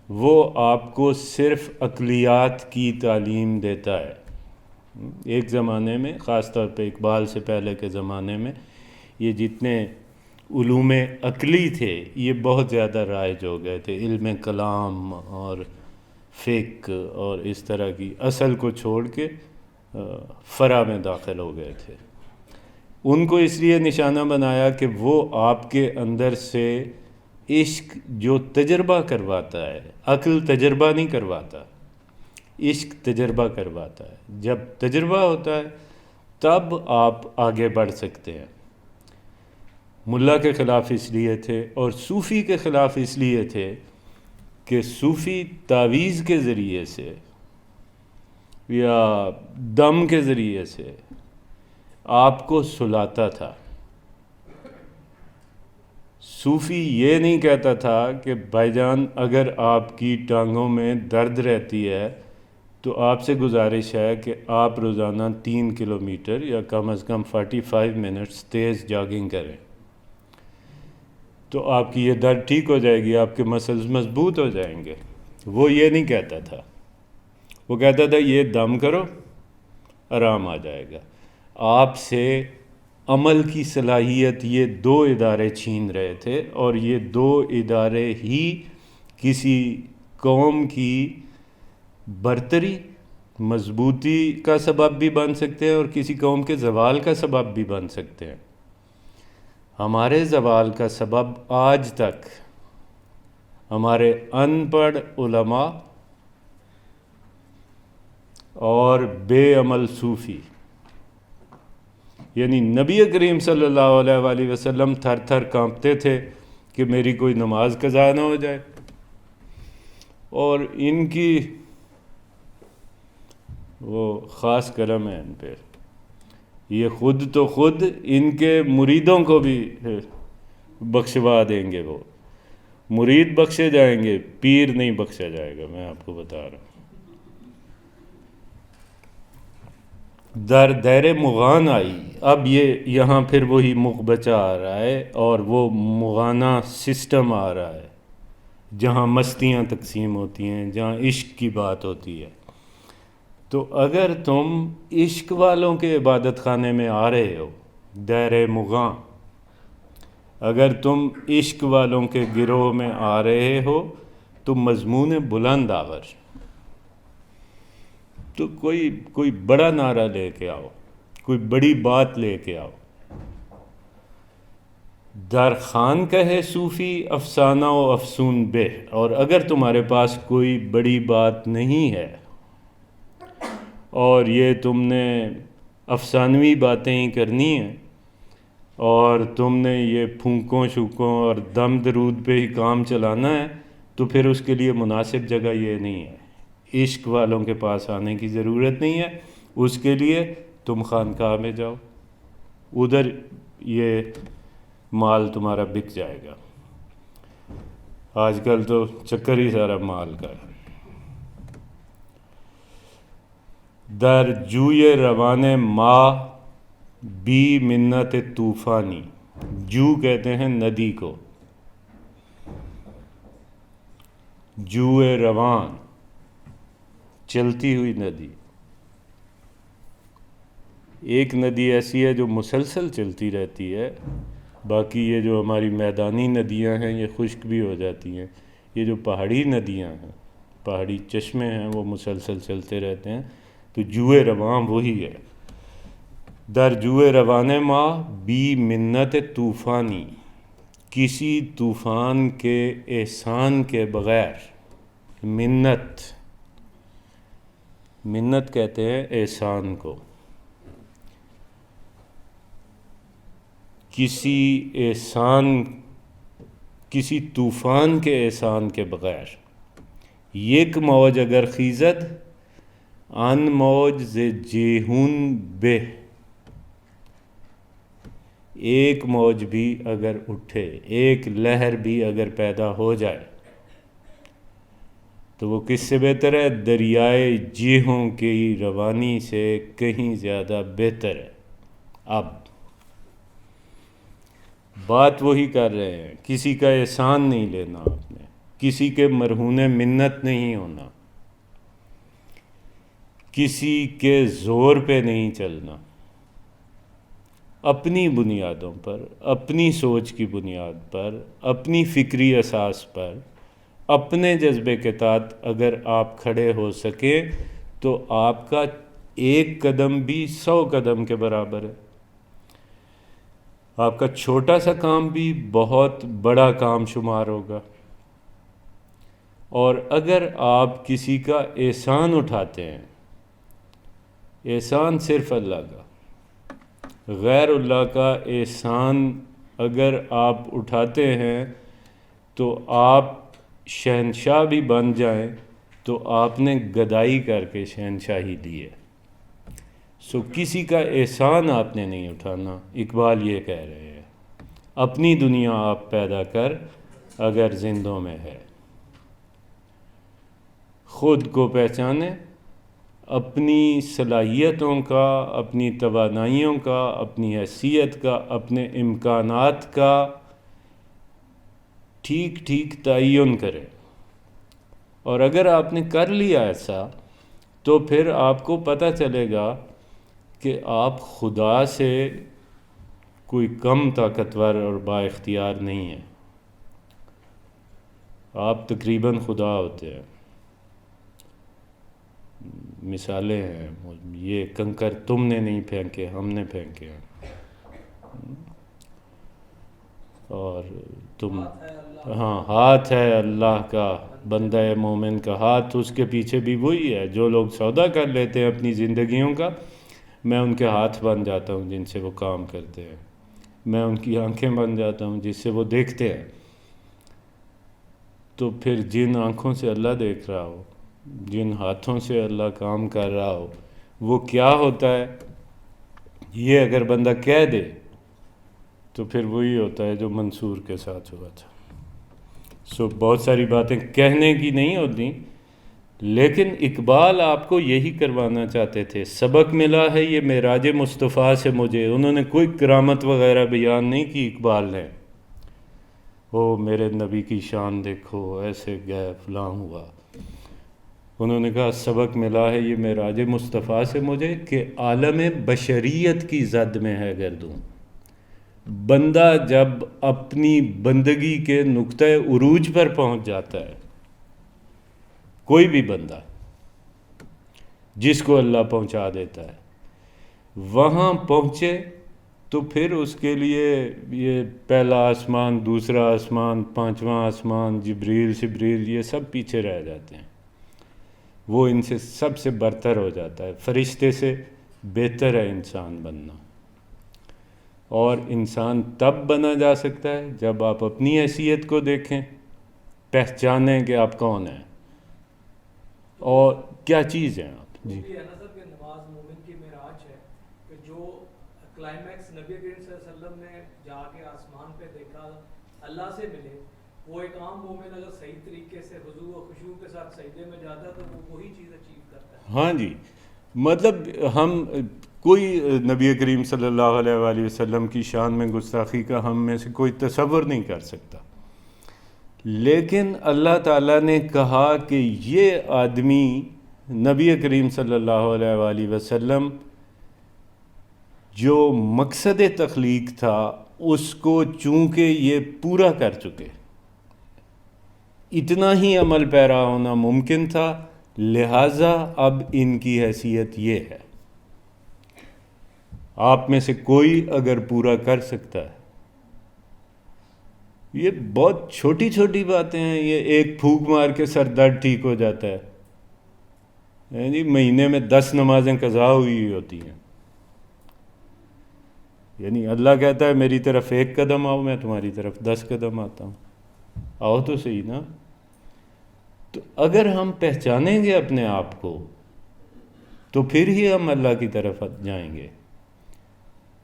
وہ آپ کو صرف عقلیات کی تعلیم دیتا ہے. ایک زمانے میں، خاص طور پہ اقبال سے پہلے کے زمانے میں، یہ جتنے علوم عقلی تھے یہ بہت زیادہ رائج ہو گئے تھے. علم کلام اور فقہ اور اس طرح کی اصل کو چھوڑ کے فرع میں داخل ہو گئے تھے. ان کو اس لیے نشانہ بنایا کہ وہ آپ کے اندر سے عشق جو تجربہ کرواتا ہے، عقل تجربہ نہیں کرواتا، عشق تجربہ کرواتا ہے. جب تجربہ ہوتا ہے تب آپ آگے بڑھ سکتے ہیں. ملا کے خلاف اس لیے تھے اور صوفی کے خلاف اس لیے تھے کہ صوفی تعویذ کے ذریعے سے یا دم کے ذریعے سے آپ کو سلاتا تھا. صوفی یہ نہیں کہتا تھا کہ بھائی جان اگر آپ کی ٹانگوں میں درد رہتی ہے تو آپ سے گزارش ہے کہ آپ روزانہ 3 کلومیٹر یا کم از کم 45 منٹس تیز جاگنگ کریں تو آپ کی یہ درد ٹھیک ہو جائے گی، آپ کے مسلز مضبوط ہو جائیں گے. وہ یہ نہیں کہتا تھا، وہ کہتا تھا یہ دم کرو آرام آ جائے گا. آپ سے عمل کی صلاحیت یہ دو ادارے چھین رہے تھے، اور یہ دو ادارے ہی کسی قوم کی برتری، مضبوطی کا سبب بھی بن سکتے ہیں اور کسی قوم کے زوال کا سبب بھی بن سکتے ہیں. ہمارے زوال کا سبب آج تک ہمارے ان پڑھ علماء اور بے عمل صوفی. یعنی نبی کریم صلی اللہ علیہ وآلہ وسلم تھر تھر کانپتے تھے کہ میری کوئی نماز قضا نہ ہو جائے، اور ان کی وہ خاص کرم ہے ان پہ. یہ خود تو خود ان کے مریدوں کو بھی بخشوا دیں گے. وہ مرید بخشے جائیں گے، پیر نہیں بخشا جائے گا، میں آپ کو بتا رہا ہوں. در دیر مغان آئی. اب یہاں پھر وہی مغبچہ آ رہا ہے اور وہ مغانہ سسٹم آ رہا ہے جہاں مستیاں تقسیم ہوتی ہیں، جہاں عشق کی بات ہوتی ہے. تو اگر تم عشق والوں کے عبادت خانے میں آ رہے ہو، دیر مغاں، اگر تم عشق والوں کے گروہ میں آ رہے ہو تو مضمون بلند آور، تو کوئی بڑا نعرہ لے کے آؤ، کوئی بڑی بات لے کے آؤ۔ در خان کہے صوفی افسانہ و افسون بہ، اور اگر تمہارے پاس کوئی بڑی بات نہیں ہے اور یہ تم نے افسانوی باتیں ہی کرنی ہیں اور تم نے یہ پھونکوں شوکوں اور دم درود پہ ہی کام چلانا ہے، تو پھر اس کے لیے مناسب جگہ یہ نہیں ہے، عشق والوں کے پاس آنے کی ضرورت نہیں ہے۔ اس کے لیے تم خانقاہ میں جاؤ، ادھر یہ مال تمہارا بک جائے گا۔ آج کل تو چکر ہی سارا مال کا ہے۔ در جوئے روان ماہ بی منت طوفانی، جو کہتے ہیں ندی کو، جوئے روان چلتی ہوئی ندی۔ ایک ندی ایسی ہے جو مسلسل چلتی رہتی ہے، باقی یہ جو ہماری میدانی ندیاں ہیں یہ خشک بھی ہو جاتی ہیں۔ یہ جو پہاڑی ندیاں ہیں، پہاڑی چشمے ہیں، وہ مسلسل چلتے رہتے ہیں۔ تو جوئے رواں وہی ہے۔ در جوئے روان ماہ بی منت طوفانی، کسی طوفان کے احسان کے بغیر، منت کہتے ہیں احسان کو، کسی طوفان کے احسان کے بغیر، یک موج اگر خیزد ان موج ز جیہون بہ، ایک موج بھی اگر اٹھے، ایک لہر بھی اگر پیدا ہو جائے تو وہ کس سے بہتر ہے؟ دریائے جیہوں کی روانی سے کہیں زیادہ بہتر ہے۔ اب بات وہی کر رہے ہیں، کسی کا احسان نہیں لینا آپ نے، کسی کے مرہون منت نہیں ہونا، کسی کے زور پہ نہیں چلنا، اپنی بنیادوں پر، اپنی سوچ کی بنیاد پر، اپنی فکری اساس پر، اپنے جذبے کے تحت اگر آپ کھڑے ہو سکیں تو آپ کا ایک قدم بھی 100 قدم کے برابر ہے۔ آپ کا چھوٹا سا کام بھی بہت بڑا کام شمار ہوگا۔ اور اگر آپ کسی کا احسان اٹھاتے ہیں، احسان صرف اللہ کا، غیر اللہ کا احسان اگر آپ اٹھاتے ہیں تو آپ شہنشاہ بھی بن جائیں تو آپ نے گدائی کر کے شہنشاہی دی ہے۔ سو کسی کا احسان آپ نے نہیں اٹھانا۔ اقبال یہ کہہ رہے ہیں، اپنی دنیا آپ پیدا کر اگر زندوں میں ہے، خود کو پہچانے، اپنی صلاحیتوں کا، اپنی توانائیوں کا، اپنی حیثیت کا، اپنے امکانات کا ٹھیک تعین کرے۔ اور اگر آپ نے کر لیا ایسا تو پھر آپ کو پتہ چلے گا کہ آپ خدا سے کوئی کم طاقتور اور با اختیار نہیں ہیں، آپ تقریباً خدا ہوتے ہیں۔ مثالیں ہیں، یہ کنکر تم نے نہیں پھینکے، ہم نے پھینکے ہیں، اور تم ہاتھ ہے اللہ کا، بندہ مومن کا ہاتھ، اس کے پیچھے بھی وہی ہے۔ جو لوگ سودا کر لیتے ہیں اپنی زندگیوں کا، میں ان کے ہاتھ بن جاتا ہوں جن سے وہ کام کرتے ہیں، میں ان کی آنکھیں بن جاتا ہوں جس سے وہ دیکھتے ہیں۔ تو پھر جن آنکھوں سے اللہ دیکھ رہا ہو، جن ہاتھوں سے اللہ کام کر رہا ہو، وہ کیا ہوتا ہے یہ اگر بندہ کہہ دے تو پھر وہی ہوتا ہے جو منصور کے ساتھ ہوا تھا۔ سو بہت ساری باتیں کہنے کی نہیں ہوتی، لیکن اقبال آپ کو یہی کروانا چاہتے تھے۔ سبق ملا ہے یہ معراج مصطفیٰ سے مجھے، انہوں نے کوئی کرامت وغیرہ بیان نہیں کی اقبال نے، او میرے نبی کی شان دیکھو، ایسے گئے فلاں ہوا۔ انہوں نے کہا سبق ملا ہے یہ معراج مصطفیٰ سے مجھے کہ عالم بشریت کی زد میں ہے گردوں، بندہ جب اپنی بندگی کے نقطۂ عروج پر پہنچ جاتا ہے، کوئی بھی بندہ جس کو اللہ پہنچا دیتا ہے، وہاں پہنچے تو پھر اس کے لیے یہ پہلا آسمان، دوسرا آسمان، پانچواں آسمان، جبریل شبریل یہ سب پیچھے رہ جاتے ہیں. وہ ان سے سب سے برتر ہو جاتا ہے. فرشتے سے بہتر ہے انسان بننا. اور انسان تب بنا جا سکتا ہے جب آپ اپنی حیثیت کو دیکھیں، پہچانیں کہ آپ کون ہیں اور کیا چیز ہیں آپ. جی ہے نا سر کہ نماز مومن کی معراج ہے، کہ جو کلائمیکس نبی کریم صلی اللہ علیہ وسلم نے جا کے آسمان پہ دیکھا، اللہ سے ملے، وہ ایک عام مومن اگر صحیح طریقے سے خضوع و خشوع کے ساتھ سجدے میں جاتا ہے تو وہ وہی چیز اچیو کرتا ہے. ہاں جی، مطلب ہم کوئی نبی کریم صلی اللہ علیہ وآلہ وسلم کی شان میں گستاخی کا ہم میں سے کوئی تصور نہیں کر سکتا، لیکن اللہ تعالیٰ نے کہا کہ یہ آدمی نبی کریم صلی اللہ علیہ وآلہ وسلم جو مقصد تخلیق تھا اس کو چونکہ یہ پورا کر چکے، اتنا ہی عمل پیرا ہونا ممکن تھا، لہٰذا اب ان کی حیثیت یہ ہے. آپ میں سے کوئی اگر پورا کر سکتا ہے، یہ بہت چھوٹی چھوٹی باتیں ہیں. یہ ایک پھونک مار کے سر درد ٹھیک ہو جاتا ہے. جی مہینے میں 10 نمازیں قضا ہوئی ہوتی ہیں. یعنی اللہ کہتا ہے میری طرف 1 قدم آؤ، میں تمہاری طرف 10 قدم آتا ہوں. آؤ تو صحیح نا. تو اگر ہم پہچانیں گے اپنے آپ کو تو پھر ہی ہم اللہ کی طرف جائیں گے.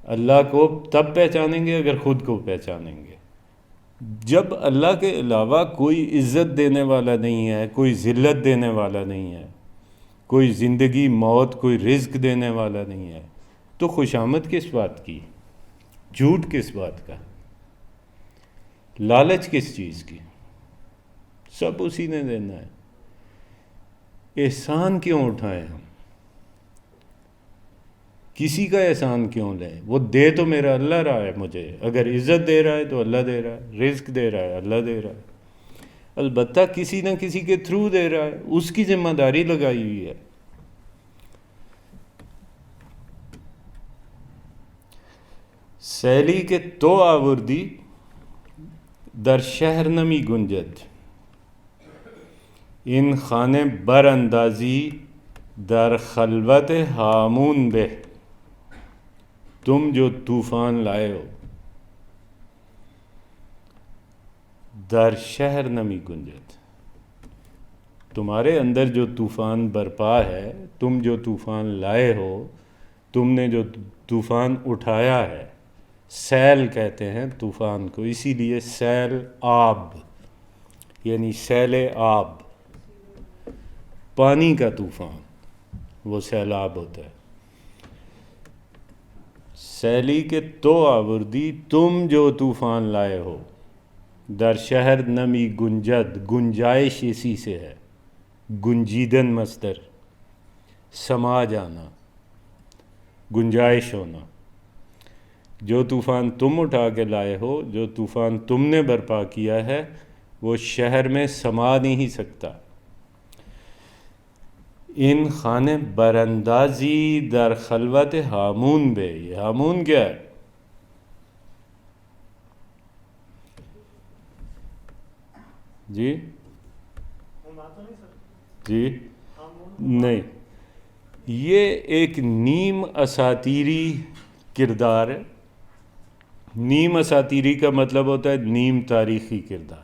اللہ کو تب پہچانیں گے اگر خود کو پہچانیں گے. جب اللہ کے علاوہ کوئی عزت دینے والا نہیں ہے، کوئی ذلت دینے والا نہیں ہے، کوئی زندگی موت، کوئی رزق دینے والا نہیں ہے، تو خوشامد کس بات کی، جھوٹ کس بات کا، لالچ کس چیز کی؟ سب اسی نے دینا ہے. احسان کیوں اٹھائیں ہم؟ کسی کا احسان کیوں لیں؟ وہ دے تو میرا اللہ رہا ہے مجھے. اگر عزت دے رہا ہے تو اللہ دے رہا ہے، رزق دے رہا ہے اللہ دے رہا ہے. البتہ کسی نہ کسی کے تھرو دے رہا ہے، اس کی ذمہ داری لگائی ہوئی ہے. سیلی کے تو آوردی در شہر نمی گنجد، ان خانے بر اندازی در خلوت ہامون بہ. تم جو طوفان لائے ہو، در شہر نمی گنجد، تمہارے اندر جو طوفان برپا ہے، تم جو طوفان لائے ہو، تم نے جو طوفان اٹھایا ہے. سیل کہتے ہیں طوفان کو، اسی لیے سیل آب یعنی سیل آب، پانی کا طوفان وہ سیلاب ہوتا ہے. سیلی کے تو آوردی تم جو طوفان لائے ہو، در شہر نمی گنجد، گنجائش اسی سے ہے، گنجیدن مصدر، سما جانا، گنجائش ہونا. جو طوفان تم اٹھا کے لائے ہو، جو طوفان تم نے برپا کیا ہے، وہ شہر میں سما نہیں سکتا. ان خانے براندازی در خلوت ہامون بے. یہ ہامون کیا ہے؟ جی جی نہیں، یہ ایک نیم اساطیری کردار ہے. نیم اساطیری کا مطلب ہوتا ہے نیم تاریخی کردار،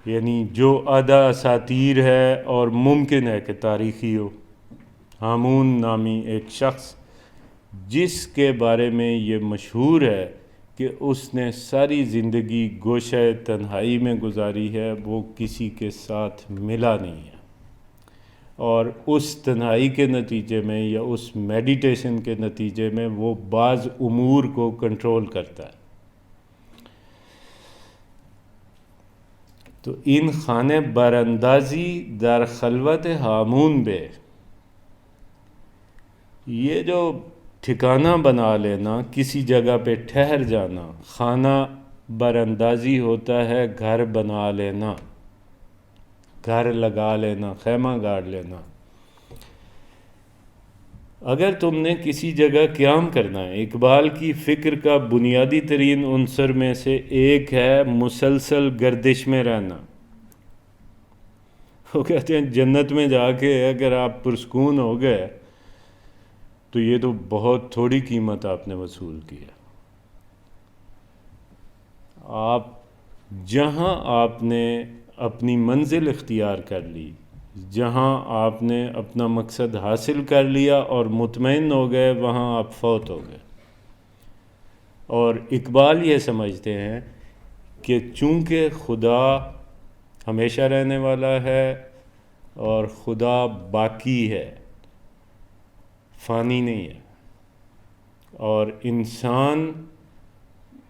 یعنی جو آدھا اساطیر ہے اور ممکن ہے کہ تاریخی ہو. ہامون نامی ایک شخص جس کے بارے میں یہ مشہور ہے کہ اس نے ساری زندگی گوشہ تنہائی میں گزاری ہے، وہ کسی کے ساتھ ملا نہیں ہے، اور اس تنہائی کے نتیجے میں یا اس میڈیٹیشن کے نتیجے میں وہ بعض امور کو کنٹرول کرتا ہے. تو ان خانے براندازی در خلوت ہامون بے، یہ جو ٹھکانہ بنا لینا، کسی جگہ پہ ٹھہر جانا، خانہ براندازی ہوتا ہے گھر بنا لینا، گھر لگا لینا، خیمہ گاڑ لینا۔ اگر تم نے کسی جگہ قیام کرنا ہے، اقبال کی فکر کا بنیادی ترین عنصر میں سے ایک ہے مسلسل گردش میں رہنا۔ وہ کہتے ہیں جنت میں جا کے اگر آپ پرسکون ہو گئے تو یہ تو بہت تھوڑی قیمت آپ نے وصول کیا۔ آپ جہاں آپ نے اپنی منزل اختیار کر لی، جہاں آپ نے اپنا مقصد حاصل کر لیا اور مطمئن ہو گئے، وہاں آپ فوت ہو گئے۔ اور اقبال یہ سمجھتے ہیں کہ چونکہ خدا ہمیشہ رہنے والا ہے اور خدا باقی ہے، فانی نہیں ہے، اور انسان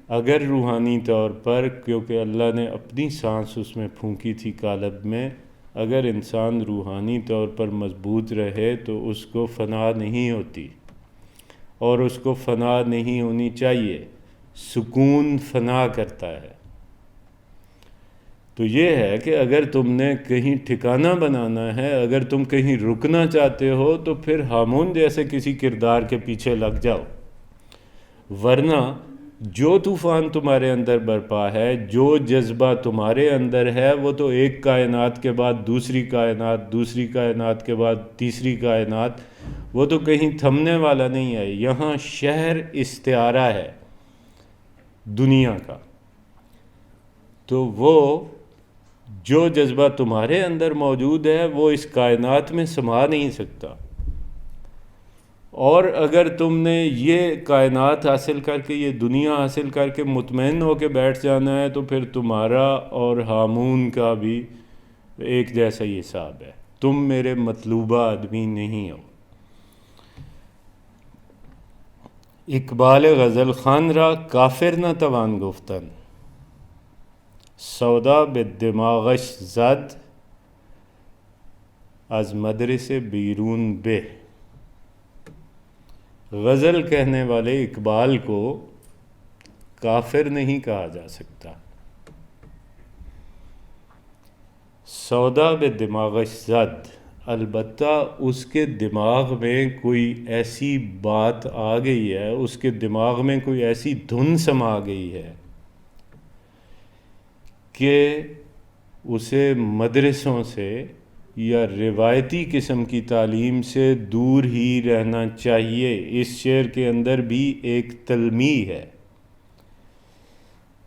اگر روحانی طور پر، کیونکہ اللہ نے اپنی سانس اس میں پھونکی تھی قالب میں، اگر انسان روحانی طور پر مضبوط رہے تو اس کو فنا نہیں ہوتی، اور اس کو فنا نہیں ہونی چاہیے۔ سکون فنا کرتا ہے۔ تو یہ ہے کہ اگر تم نے کہیں ٹھکانہ بنانا ہے، اگر تم کہیں رکنا چاہتے ہو تو پھر ہامون جیسے کسی کردار کے پیچھے لگ جاؤ، ورنہ جو طوفان تمہارے اندر برپا ہے، جو جذبہ تمہارے اندر ہے، وہ تو ایک کائنات کے بعد دوسری کائنات، دوسری کائنات کے بعد تیسری کائنات، وہ تو کہیں تھمنے والا نہیں ہے۔ یہاں شہر استعارہ ہے دنیا کا، تو وہ جو جذبہ تمہارے اندر موجود ہے وہ اس کائنات میں سما نہیں سکتا۔ اور اگر تم نے یہ کائنات حاصل کر کے، یہ دنیا حاصل کر کے مطمئن ہو کے بیٹھ جانا ہے تو پھر تمہارا اور ہامون کا بھی ایک جیسا ہی حساب ہے۔ تم میرے مطلوبہ آدمی نہیں ہو۔ اقبال غزل خان را کافر نہ توان گفتن، سودا به دماغش زد از مدرسه بیرون به۔ غزل کہنے والے اقبال کو کافر نہیں کہا جا سکتا۔ سودا به دماغش زد، البتہ اس کے دماغ میں کوئی ایسی بات آ گئی ہے، اس کے دماغ میں کوئی ایسی دھن سما گئی ہے کہ اسے مدرسوں سے یا روایتی قسم کی تعلیم سے دور ہی رہنا چاہیے۔ اس شعر کے اندر بھی ایک تلمیح ہے،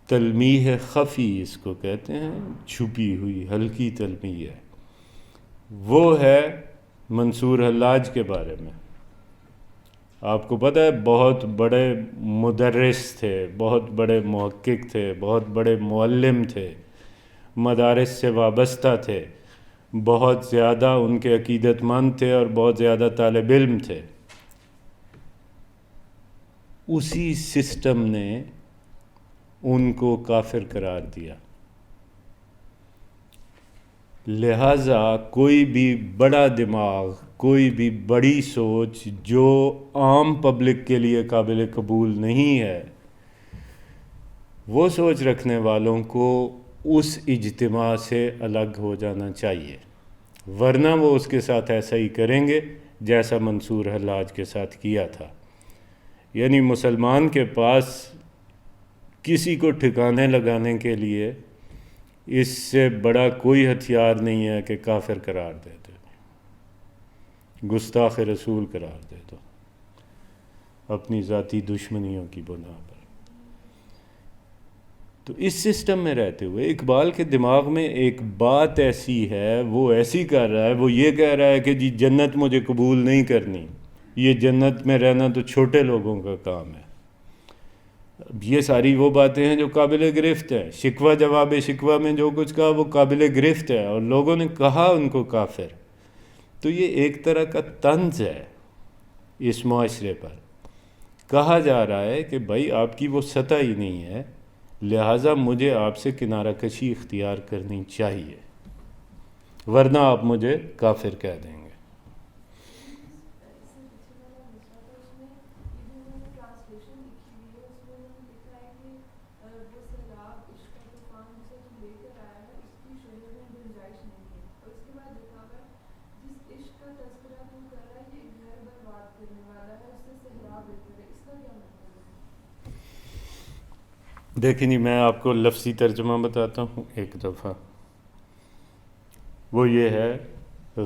تلمیح خفی اس کو کہتے ہیں، چھپی ہوئی ہلکی تلمیح ہے۔ وہ ہے منصور حلاج کے بارے میں۔ آپ کو پتہ ہے بہت بڑے مدرس تھے، بہت بڑے محقق تھے، بہت بڑے معلم تھے، مدارس سے وابستہ تھے، بہت زیادہ ان کے عقیدت مند تھے اور بہت زیادہ طالب علم تھے۔ اسی سسٹم نے ان کو کافر قرار دیا۔ لہٰذا کوئی بھی بڑا دماغ، کوئی بھی بڑی سوچ جو عام پبلک کے لیے قابل قبول نہیں ہے، وہ سوچ رکھنے والوں کو اس اجتماع سے الگ ہو جانا چاہیے، ورنہ وہ اس کے ساتھ ایسا ہی کریں گے جیسا منصور حلاج کے ساتھ کیا تھا۔ یعنی مسلمان کے پاس کسی کو ٹھکانے لگانے کے لیے اس سے بڑا کوئی ہتھیار نہیں ہے کہ کافر قرار دے دو، گستاخ رسول قرار دے دو اپنی ذاتی دشمنیوں کی بنا پر۔ تو اس سسٹم میں رہتے ہوئے اقبال کے دماغ میں ایک بات ایسی ہے، وہ ایسی کر رہا ہے، وہ یہ کہہ رہا ہے کہ جی جنت مجھے قبول نہیں کرنی، یہ جنت میں رہنا تو چھوٹے لوگوں کا کام ہے۔ اب یہ ساری وہ باتیں ہیں جو قابل گرفت ہیں، شکوہ جواب شکوہ میں جو کچھ کہا وہ قابل گرفت ہے، اور لوگوں نے کہا ان کو کافر۔ تو یہ ایک طرح کا طنز ہے اس معاشرے پر۔ کہا جا رہا ہے کہ بھائی آپ کی وہ سطح ہی نہیں ہے، لہٰذا مجھے آپ سے کنارہ کشی اختیار کرنی چاہیے، ورنہ آپ مجھے کافر کہہ دیں گے۔ ٹرانسلیشن لکھی ہوئی ہے اس میں انہوں نے لکھا ہے کہ وہ سیلاب عشق کا طوفان سے جو لے کر آیا ہے اس کی شعر میں گنجائش نہیں ہے. اور اس کے بعد لکھا ہوا ہے جس عشق کا تذکرہ تو کر رہا ہے یہ گھر برباد کرنے والا ہے اس سے سیلاب بہتر ہے. اس کا کیا مطلب ہے؟ دیکھیں جی میں آپ کو لفظی ترجمہ بتاتا ہوں ایک دفعہ. وہ یہ ہے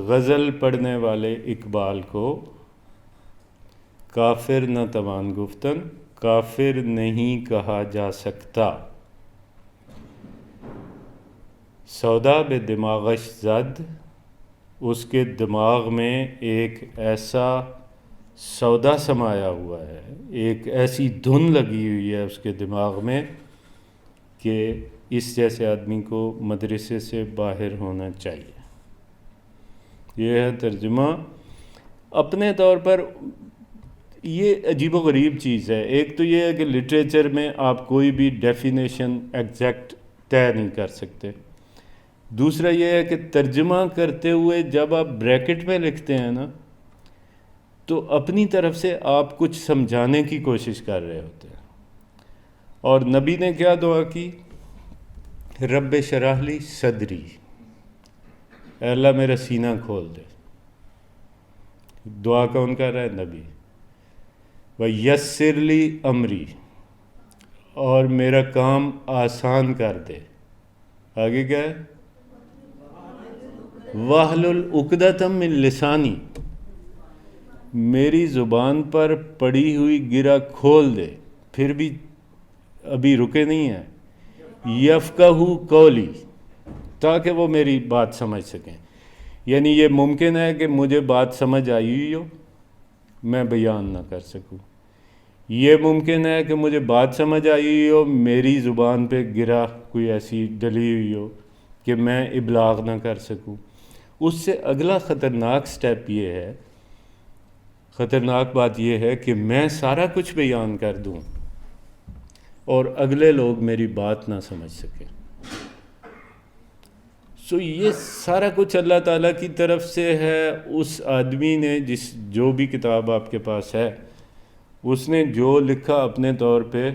غزل پڑھنے والے اقبال کو کافر نہ توان گفتن کافر نہیں کہا جا سکتا. سودا بے دماغش زد اس کے دماغ میں ایک ایسا سودا سمایا ہوا ہے, ایک ایسی دھن لگی ہوئی ہے اس کے دماغ میں کہ اس جیسے آدمی کو مدرسے سے باہر ہونا چاہیے. یہ ہے ترجمہ. اپنے طور پر یہ عجیب و غریب چیز ہے. ایک تو یہ ہے کہ لٹریچر میں آپ کوئی بھی ڈیفینیشن ایگزیکٹ طے نہیں کر سکتے. دوسرا یہ ہے کہ ترجمہ کرتے ہوئے جب آپ بریکٹ میں لکھتے ہیں نا تو اپنی طرف سے آپ کچھ سمجھانے کی کوشش کر رہے ہوتے ہیں. اور نبی نے کیا دعا کی؟ رب شرح لی صدری, اے اللہ میرا سینہ کھول دے. دعا کون کر رہا ہے؟ نبی. وَيَسِّرْ لِي امری, اور میرا کام آسان کر دے. آگے کیا ہے؟ وَاحْلُلْ عُقْدَةً مِّن لِسَانِی, میری زبان پر پڑی ہوئی گرہ کھول دے. پھر بھی ابھی رکے نہیں ہیں. یفقہوا قولی, تاکہ وہ میری بات سمجھ سکیں. یعنی یہ ممکن ہے کہ مجھے بات سمجھ آئی ہوئی ہو میں بیان نہ کر سکوں. یہ ممکن ہے کہ مجھے بات سمجھ آئی ہوئی ہو میری زبان پہ گرہ کوئی ایسی ڈلی ہوئی ہو کہ میں ابلاغ نہ کر سکوں. اس سے اگلا خطرناک سٹیپ یہ ہے, خطرناک بات یہ ہے کہ میں سارا کچھ بیان کر دوں اور اگلے لوگ میری بات نہ سمجھ سکیں. سو یہ سارا کچھ اللہ تعالیٰ کی طرف سے ہے. اس آدمی نے جو بھی کتاب آپ کے پاس ہے اس نے جو لکھا اپنے طور پہ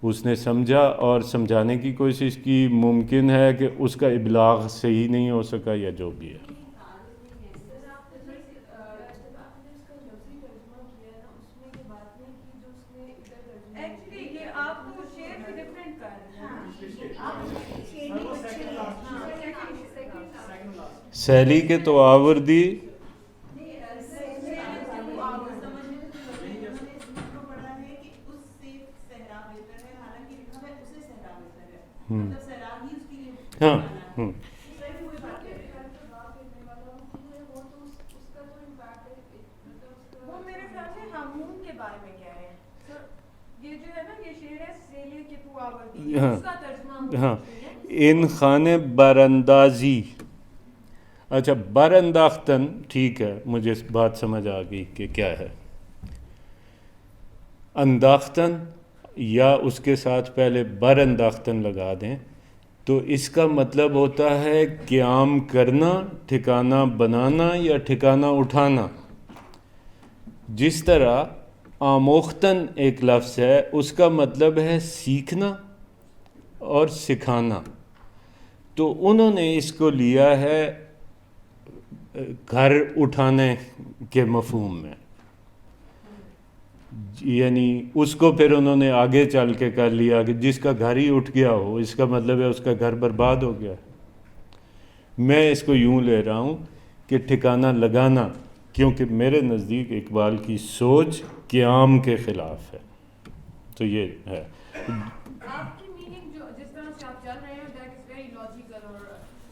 اس نے سمجھا اور سمجھانے کی کوشش کی. ممکن ہے کہ اس کا ابلاغ صحیح نہیں ہو سکا یا جو بھی ہے. سیلی کے تو آوردی ہاں وہ میرے خیال سے ہامون کے بارے میں کہہ رہے ہیں. یہ جو ہے نا یہ شعر ہے سیلی کے تو آوردی, اس کا ترجمہ ہاں ان خانے براندازی. اچھا برانداختن ٹھیک ہے, مجھے بات سمجھ آ گئی کہ کیا ہے. انداختن یا اس کے ساتھ پہلے برانداختن لگا دیں تو اس کا مطلب ہوتا ہے قیام کرنا, ٹھکانہ بنانا یا ٹھکانہ اٹھانا. جس طرح آموختن ایک لفظ ہے اس کا مطلب ہے سیکھنا اور سکھانا. تو انہوں نے اس کو لیا ہے گھر اٹھانے کے مفہوم میں, یعنی اس کو پھر انہوں نے آگے چل کے کر لیا کہ جس کا گھر ہی اٹھ گیا ہو اس کا مطلب ہے اس کا گھر برباد ہو گیا. میں اس کو یوں لے رہا ہوں کہ ٹھکانہ لگانا, کیونکہ میرے نزدیک اقبال کی سوچ قیام کے خلاف ہے. تو یہ ہے آپ کی میننگ جو جس طرح سے آپ چل رہے ہیں دیٹ از ویری لاجیکل اور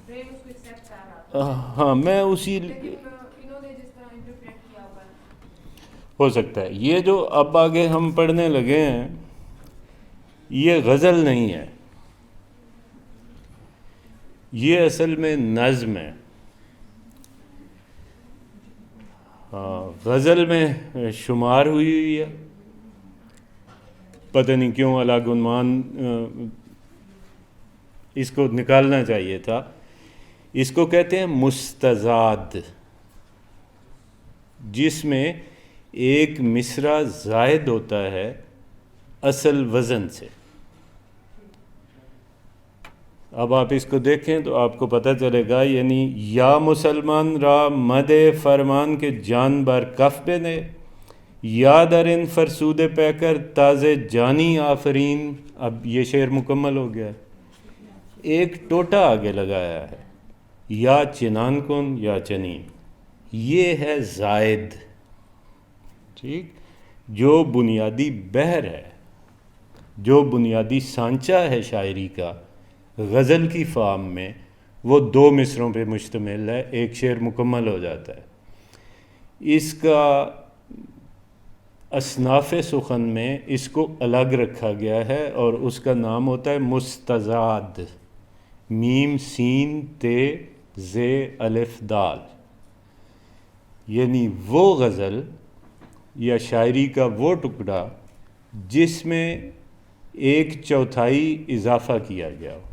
برین اس کو ایکسیپٹ کر رہا ہے. ہاں میں اسی انہوں نے جس طرح انٹرپریٹ کیا ہوا ہے ہو سکتا ہے. یہ جو اب آگے ہم پڑھنے لگے ہیں یہ غزل نہیں ہے, یہ اصل میں نظم ہے. غزل میں شمار ہوئی ہوئی ہے, پتہ نہیں کیوں الگ عنوان اس کو نکالنا چاہیے تھا. اس کو کہتے ہیں مستزاد, جس میں ایک مصرع زائد ہوتا ہے اصل وزن سے. اب آپ اس کو دیکھیں تو آپ کو پتہ چلے گا، یعنی یا مسلمان را مد فرمان کے جان بر کف بنے، یا درن فرسود پیکر تازے جانی آفرین. اب یہ شعر مکمل ہو گیا. ایک ٹوٹا آگے لگایا ہے، یا چنان کن یا چنین. یہ ہے زائد، ٹھیک، جو بنیادی بحر ہے، جو بنیادی سانچہ ہے شاعری کا غزل کی فارم میں، وہ 2 مصروں پہ مشتمل ہے. ایک شعر مکمل ہو جاتا ہے. اس کا اصناف سخن میں اس کو الگ رکھا گیا ہے اور اس کا نام ہوتا ہے مستزاد، میم سین تے ز الف دال. یعنی وہ غزل یا شاعری کا وہ ٹکڑا جس میں 1/4 اضافہ کیا گیا ہو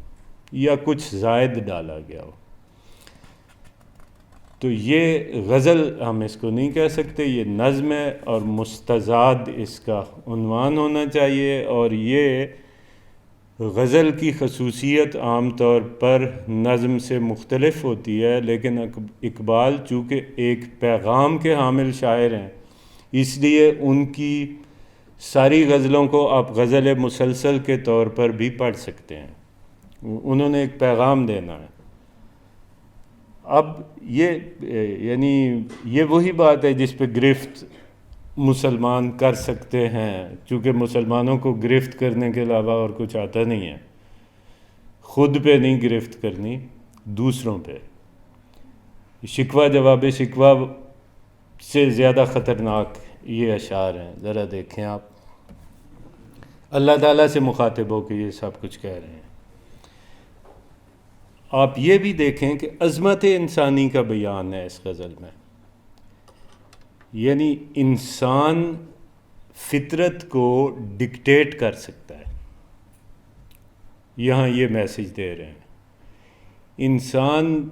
یا کچھ زائد ڈالا گیا ہو. تو یہ غزل ہم اس کو نہیں کہہ سکتے، یہ نظم ہے، اور مستزاد اس کا عنوان ہونا چاہیے. اور یہ غزل کی خصوصیت عام طور پر نظم سے مختلف ہوتی ہے، لیکن اقبال چونکہ ایک پیغام کے حامل شاعر ہیں، اس لیے ان کی ساری غزلوں کو آپ غزل مسلسل کے طور پر بھی پڑھ سکتے ہیں. انہوں نے ایک پیغام دینا ہے. اب یہ وہی بات ہے جس پہ گرفت مسلمان کر سکتے ہیں، چونکہ مسلمانوں کو گرفت کرنے کے علاوہ اور کچھ آتا نہیں ہے. خود پہ نہیں گرفت کرنی، دوسروں پہ. شکوہ جواب شکوہ سے زیادہ خطرناک یہ اشعار ہیں. ذرا دیکھیں آپ، اللہ تعالیٰ سے مخاطب ہو کے یہ سب کچھ کہہ رہے ہیں. آپ یہ بھی دیکھیں کہ عظمت انسانی کا بیان ہے اس غزل میں. یعنی انسان فطرت کو ڈکٹیٹ کر سکتا ہے. یہاں یہ میسج دے رہے ہیں، انسان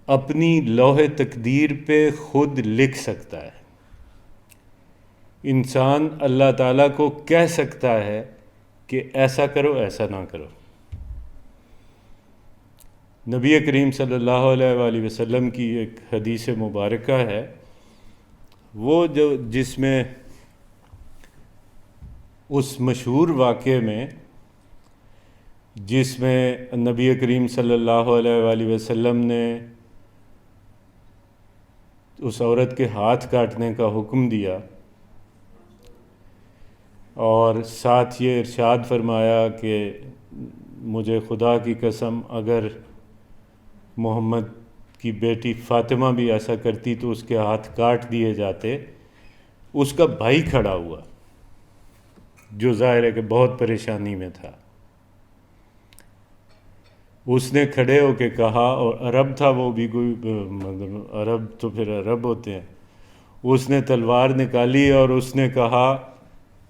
اپنی لوح تقدیر پہ خود لکھ سکتا ہے. انسان اللہ تعالیٰ کو کہہ سکتا ہے کہ ایسا کرو، ایسا نہ کرو. نبی کریم صلی اللہ علیہ وآلہ وسلم کی ایک حدیث مبارکہ ہے، وہ جس میں اس مشہور واقعے میں جس میں نبی کریم صلی اللہ علیہ وآلہ وسلم نے اس عورت کے ہاتھ کاٹنے کا حکم دیا اور ساتھ یہ ارشاد فرمایا کہ مجھے خدا کی قسم اگر محمد کی بیٹی فاطمہ بھی ایسا کرتی تو اس کے ہاتھ کاٹ دیے جاتے. اس کا بھائی کھڑا ہوا جو ظاہر ہے کہ بہت پریشانی میں تھا. اس نے کھڑے ہو کے کہا، اور عرب تھا وہ بھی، کوئی عرب تو پھر عرب ہوتے ہیں. اس نے تلوار نکالی اور اس نے کہا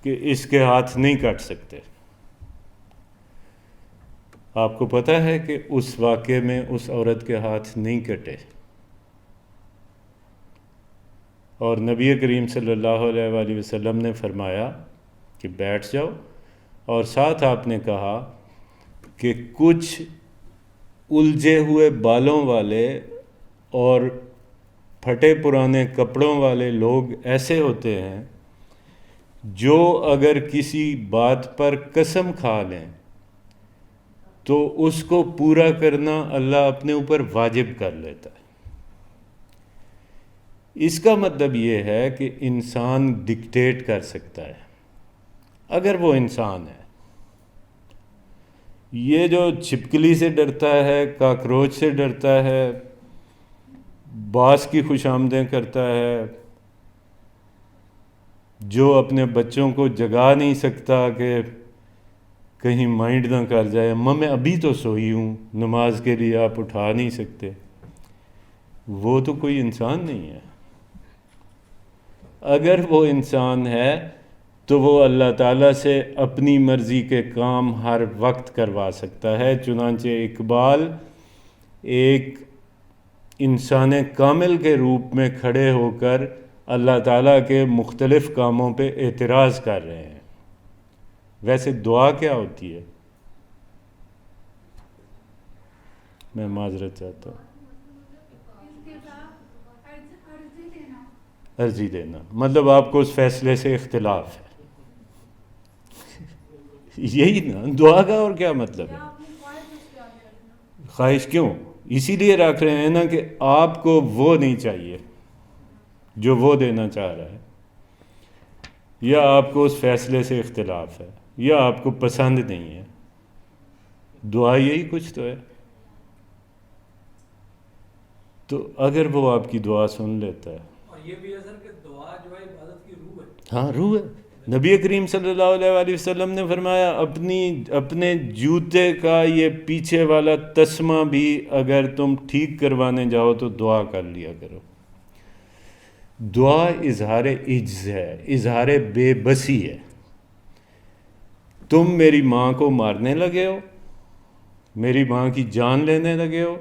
کہ اس کے ہاتھ نہیں کاٹ سکتے. آپ کو پتہ ہے کہ اس واقعے میں اس عورت کے ہاتھ نہیں کٹے، اور نبی کریم صلی اللہ علیہ وآلہ وسلم نے فرمایا کہ بیٹھ جاؤ، اور ساتھ آپ نے کہا کہ کچھ الجھے ہوئے بالوں والے اور پھٹے پرانے کپڑوں والے لوگ ایسے ہوتے ہیں جو اگر کسی بات پر قسم کھا لیں تو اس کو پورا کرنا اللہ اپنے اوپر واجب کر لیتا ہے. اس کا مطلب یہ ہے کہ انسان ڈکٹیٹ کر سکتا ہے اگر وہ انسان ہے. یہ جو چھپکلی سے ڈرتا ہے، کاکروچ سے ڈرتا ہے، باس کی خوش آمدیں کرتا ہے، جو اپنے بچوں کو جگا نہیں سکتا کہ کہیں مائنڈ نہ کر جائے، اماں میں ابھی تو سوئی ہوں، نماز کے لیے آپ اٹھا نہیں سکتے، وہ تو کوئی انسان نہیں ہے. اگر وہ انسان ہے تو وہ اللہ تعالیٰ سے اپنی مرضی کے کام ہر وقت کروا سکتا ہے. چنانچہ اقبال ایک انسان کامل کے روپ میں کھڑے ہو کر اللہ تعالیٰ کے مختلف کاموں پہ اعتراض کر رہے ہیں. ویسے دعا کیا ہوتی ہے؟ میں معذرت چاہتا ہوں. عرضی دینا مطلب آپ کو اس فیصلے سے اختلاف ہے. یہی نا دعا کا، اور کیا مطلب ہے؟ خواہش کیوں؟ اسی لیے رکھ رہے ہیں نا کہ آپ کو وہ نہیں چاہیے جو وہ دینا چاہ رہا ہے، یا آپ کو اس فیصلے سے اختلاف ہے، یا آپ کو پسند نہیں ہے. دعا یہی کچھ تو ہے. تو اگر وہ آپ کی دعا سن لیتا ہے، اور یہ بھی ہے سر کہ دعا جو ہے عبادت کی روح ہے. ہاں روح ہے. نبی کریم صلی اللہ علیہ وآلہ وسلم نے فرمایا اپنے جوتے کا یہ پیچھے والا تسمہ بھی اگر تم ٹھیک کروانے جاؤ تو دعا کر لیا کرو. دعا اظہار عجز ہے، اظہار بے بسی ہے. تم میری ماں کو مارنے لگے ہو، میری ماں کی جان لینے لگے ہو،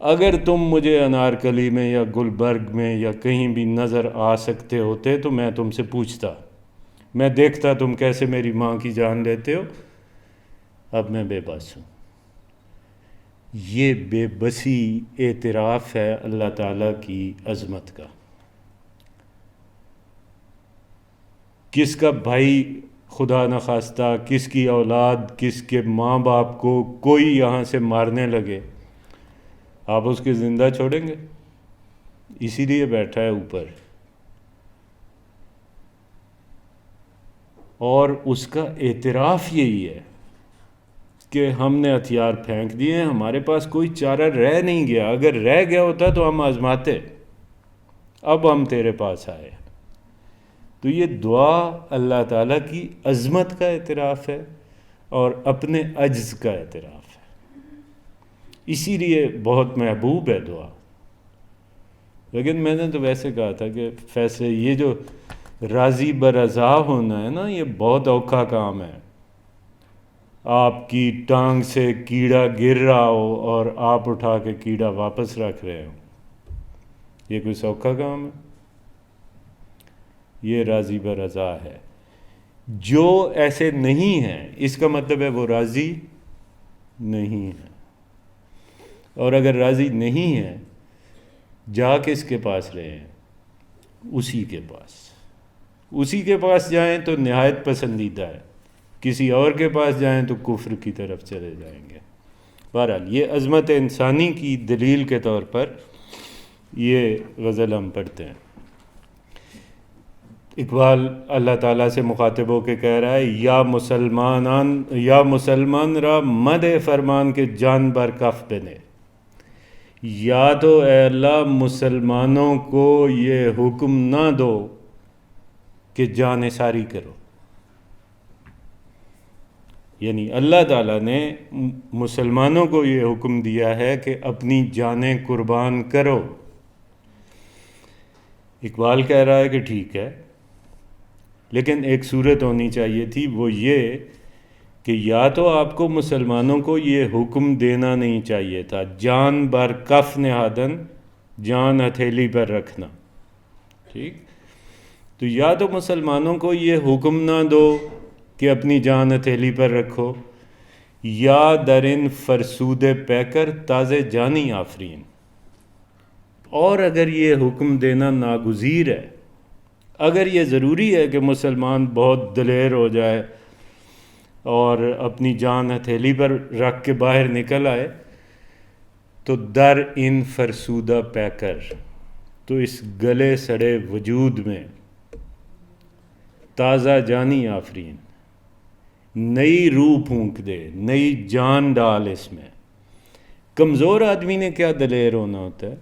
اگر تم مجھے انارکلی میں یا گلبرگ میں یا کہیں بھی نظر آ سکتے ہوتے تو میں تم سے پوچھتا، میں دیکھتا تم کیسے میری ماں کی جان لیتے ہو. اب میں بے بس ہوں. یہ بے بسی اعتراف ہے اللہ تعالیٰ کی عظمت کا. کس کا بھائی خدا نخواستہ، کس کی اولاد، کس کے ماں باپ کو کوئی یہاں سے مارنے لگے، آپ اس کے زندہ چھوڑیں گے؟ اسی لیے بیٹھا ہے اوپر. اور اس کا اعتراف یہی ہے کہ ہم نے ہتھیار پھینک دیے ہیں، ہمارے پاس کوئی چارہ رہ نہیں گیا. اگر رہ گیا ہوتا تو ہم آزماتے، اب ہم تیرے پاس آئے. تو یہ دعا اللہ تعالیٰ کی عظمت کا اعتراف ہے اور اپنے عجز کا اعتراف ہے. اسی لیے بہت محبوب ہے دعا. لیکن میں نے تو ویسے کہا تھا کہ فیصلے یہ جو راضی برضا ہونا ہے نا، یہ بہت اوکھا کام ہے. آپ کی ٹانگ سے کیڑا گر رہا ہو اور آپ اٹھا کے کیڑا واپس رکھ رہے ہو، یہ کوئی سوکھا کام ہے؟ یہ راضی برضا ہے. جو ایسے نہیں ہیں اس کا مطلب ہے وہ راضی نہیں ہے. اور اگر راضی نہیں ہے جا کس کے پاس رہے ہیں؟ اسی کے پاس. اسی کے پاس جائیں تو نہایت پسندیدہ ہے، کسی اور کے پاس جائیں تو کفر کی طرف چلے جائیں گے. بہرحال یہ عظمت انسانی کی دلیل کے طور پر یہ غزل ہم پڑھتے ہیں. اقبال اللہ تعالیٰ سے مخاطب ہو کے کہہ رہا ہے، یا مسلمان را مد فرمان کے جان بر کف بنے. یا تو اے اللہ مسلمانوں کو یہ حکم نہ دو کہ جان ساری کرو. یعنی اللہ تعالیٰ نے مسلمانوں کو یہ حکم دیا ہے کہ اپنی جانیں قربان کرو. اقبال کہہ رہا ہے کہ ٹھیک ہے، لیکن ایک صورت ہونی چاہیے تھی، وہ یہ کہ یا تو آپ کو مسلمانوں کو یہ حکم دینا نہیں چاہیے تھا جان بر کف نہادن، جان ہتھیلی پر رکھنا، ٹھیک؟ تو یا تو مسلمانوں کو یہ حکم نہ دو کہ اپنی جان ہتھیلی پر رکھو، یا درن فرسود پیکر تازے جانی آفرین. اور اگر یہ حکم دینا ناگزیر ہے، اگر یہ ضروری ہے کہ مسلمان بہت دلیر ہو جائے اور اپنی جان ہتھیلی پر رکھ کے باہر نکل آئے، تو در ان فرسودہ پیکر، تو اس گلے سڑے وجود میں تازہ جانی آفرین، نئی روح پھونک دے، نئی جان ڈال اس میں. کمزور آدمی نے کیا دلیر ہونا ہوتا ہے؟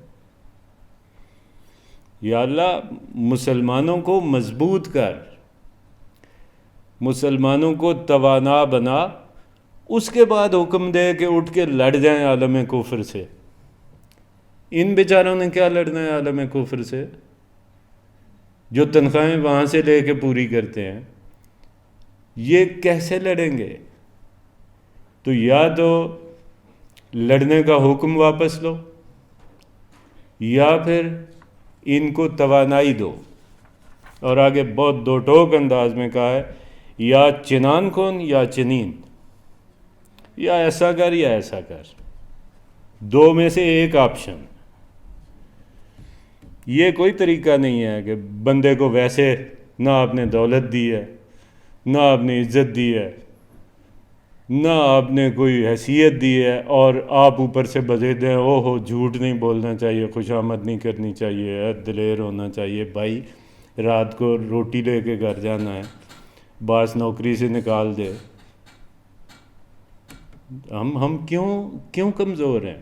یا اللہ مسلمانوں کو مضبوط کر، مسلمانوں کو توانا بنا، اس کے بعد حکم دے کہ اٹھ کے لڑ جائیں عالم کفر سے. ان بیچاروں نے کیا لڑنا ہے عالم کفر سے، جو تنخواہیں وہاں سے لے کے پوری کرتے ہیں؟ یہ کیسے لڑیں گے؟ تو یا تو لڑنے کا حکم واپس لو، یا پھر ان کو توانائی دو. اور آگے بہت دو ٹوک انداز میں کہا ہے یا چنان کن یا چنین، یا ایسا کر یا ایسا کر، دو میں سے ایک آپشن. یہ کوئی طریقہ نہیں ہے کہ بندے کو ویسے نہ آپ نے دولت دی ہے، نہ آپ نے عزت دی ہے، نہ آپ نے کوئی حیثیت دی ہے، اور آپ اوپر سے بزید ہیں او ہو جھوٹ نہیں بولنا چاہیے، خوش آمد نہیں کرنی چاہیے، دلیر ہونا چاہیے. بھائی رات کو روٹی لے کے گھر جانا ہے، باس نوکری سے نکال دے. ہم کیوں کمزور ہیں؟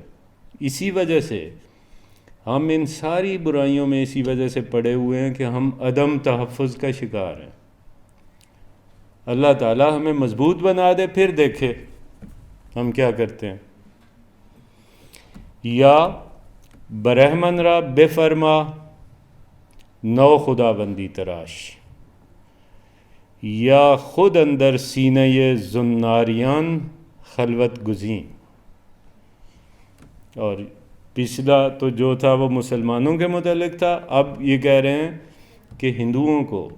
اسی وجہ سے ہم ان ساری برائیوں میں اسی وجہ سے پڑے ہوئے ہیں کہ ہم عدم تحفظ کا شکار ہیں. اللہ تعالیٰ ہمیں مضبوط بنا دے، پھر دیکھے ہم کیا کرتے ہیں. یا برحمن را بے فرما نو خدا بندی تراش، یا خود اندر سینہ زناریان خلوت گزین. اور پچھلا تو جو تھا وہ مسلمانوں کے متعلق تھا، اب یہ کہہ رہے ہیں کہ ہندوؤں کو،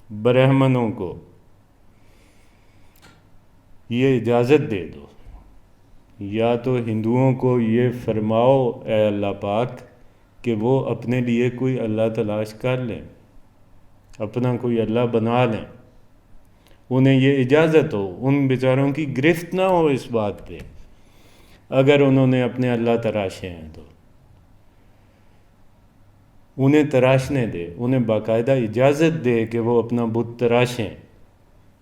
برہمنوں کو یہ اجازت دے دو، یا تو ہندوؤں کو یہ فرماؤ اے اللہ پاک کہ وہ اپنے لیے کوئی اللہ تلاش کر لیں، اپنا کوئی اللہ بنا لیں، انہیں یہ اجازت ہو، ان بیچاروں کی گرفت نہ ہو اس بات پہ اگر انہوں نے اپنے اللہ تراشے ہیں تو انہیں تراشنے دے، انہیں باقاعدہ اجازت دے کہ وہ اپنا بت تراشیں.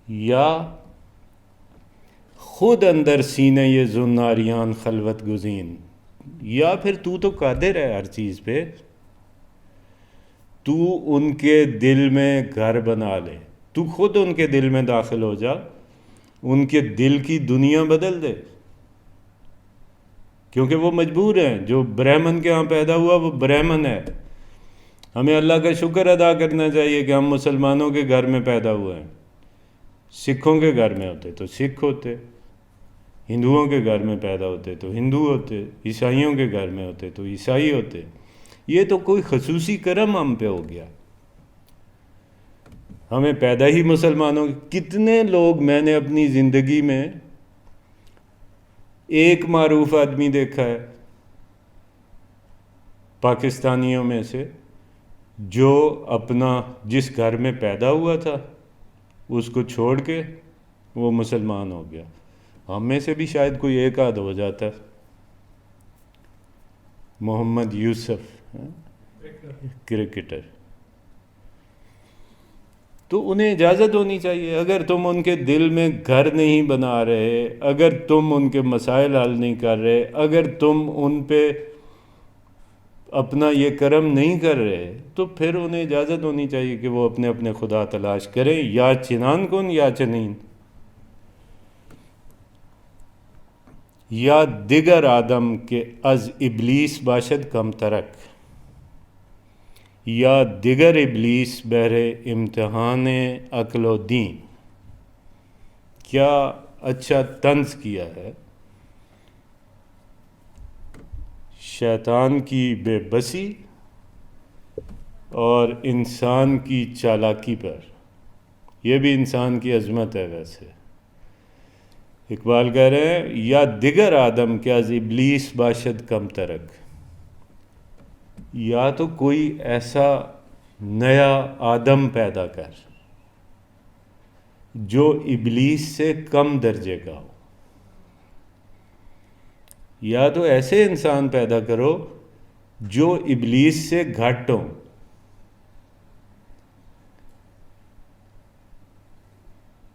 یا خود اندر سینہ یہ زناریان خلوت گزین، یا پھر تو قادر ہے ہر چیز پہ، تو ان کے دل میں گھر بنا لے، تو خود ان کے دل میں داخل ہو جا، ان کے دل کی دنیا بدل دے. کیونکہ وہ مجبور ہیں، جو برہمن کے ہاں پیدا ہوا وہ برہمن ہے. ہمیں اللہ کا شکر ادا کرنا چاہیے کہ ہم مسلمانوں کے گھر میں پیدا ہوئے ہیں. سکھوں کے گھر میں ہوتے تو سکھ ہوتے، ہندوؤں کے گھر میں پیدا ہوتے تو ہندو ہوتے، عیسائیوں کے گھر میں ہوتے تو عیسائی ہوتے. یہ تو کوئی خصوصی کرم ہم پہ ہو گیا، ہمیں پیدا ہی مسلمانوں. کتنے لوگ میں نے اپنی زندگی میں ایک معروف آدمی دیکھا ہے پاکستانیوں میں سے جو اپنا جس گھر میں پیدا ہوا تھا اس کو چھوڑ کے وہ مسلمان ہو گیا. ہم میں سے بھی شاید کوئی ایک آدھ ہو جاتا. محمد یوسف کرکٹر. تو انہیں اجازت ہونی چاہیے. اگر تم ان کے دل میں گھر نہیں بنا رہے، اگر تم ان کے مسائل حل نہیں کر رہے، اگر تم ان پہ اپنا یہ کرم نہیں کر رہے، تو پھر انہیں اجازت ہونی چاہیے کہ وہ اپنے اپنے خدا تلاش کریں، یا چنان کن یا چنین. یا دیگر آدم کے از ابلیس باشد کم ترک، یا دیگر ابلیس بہر امتحان عقل و دین. کیا اچھا طنز کیا ہے شیطان کی بے بسی اور انسان کی چالاکی پر. یہ بھی انسان کی عظمت ہے. ویسے اقبال کہہ رہے ہیں یا دیگر آدم کے از ابلیس باشد کم ترک، یا تو کوئی ایسا نیا آدم پیدا کر جو ابلیس سے کم درجے کا ہو، یا تو ایسے انسان پیدا کرو جو ابلیس سے گھٹ ہوں.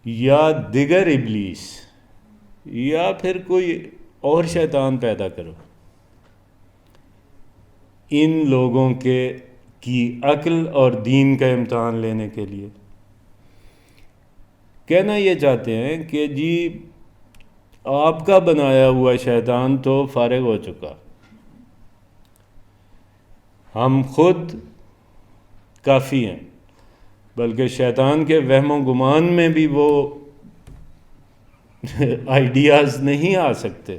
یا دیگر ابلیس، یا پھر کوئی اور شیطان پیدا کرو ان لوگوں کی عقل اور دین کا امتحان لینے کے لیے. کہنا یہ چاہتے ہیں کہ جی آپ کا بنایا ہوا شیطان تو فارغ ہو چکا، ہم خود کافی ہیں، بلکہ شیطان کے وہم و گمان میں بھی وہ آئیڈیاز نہیں آ سکتے.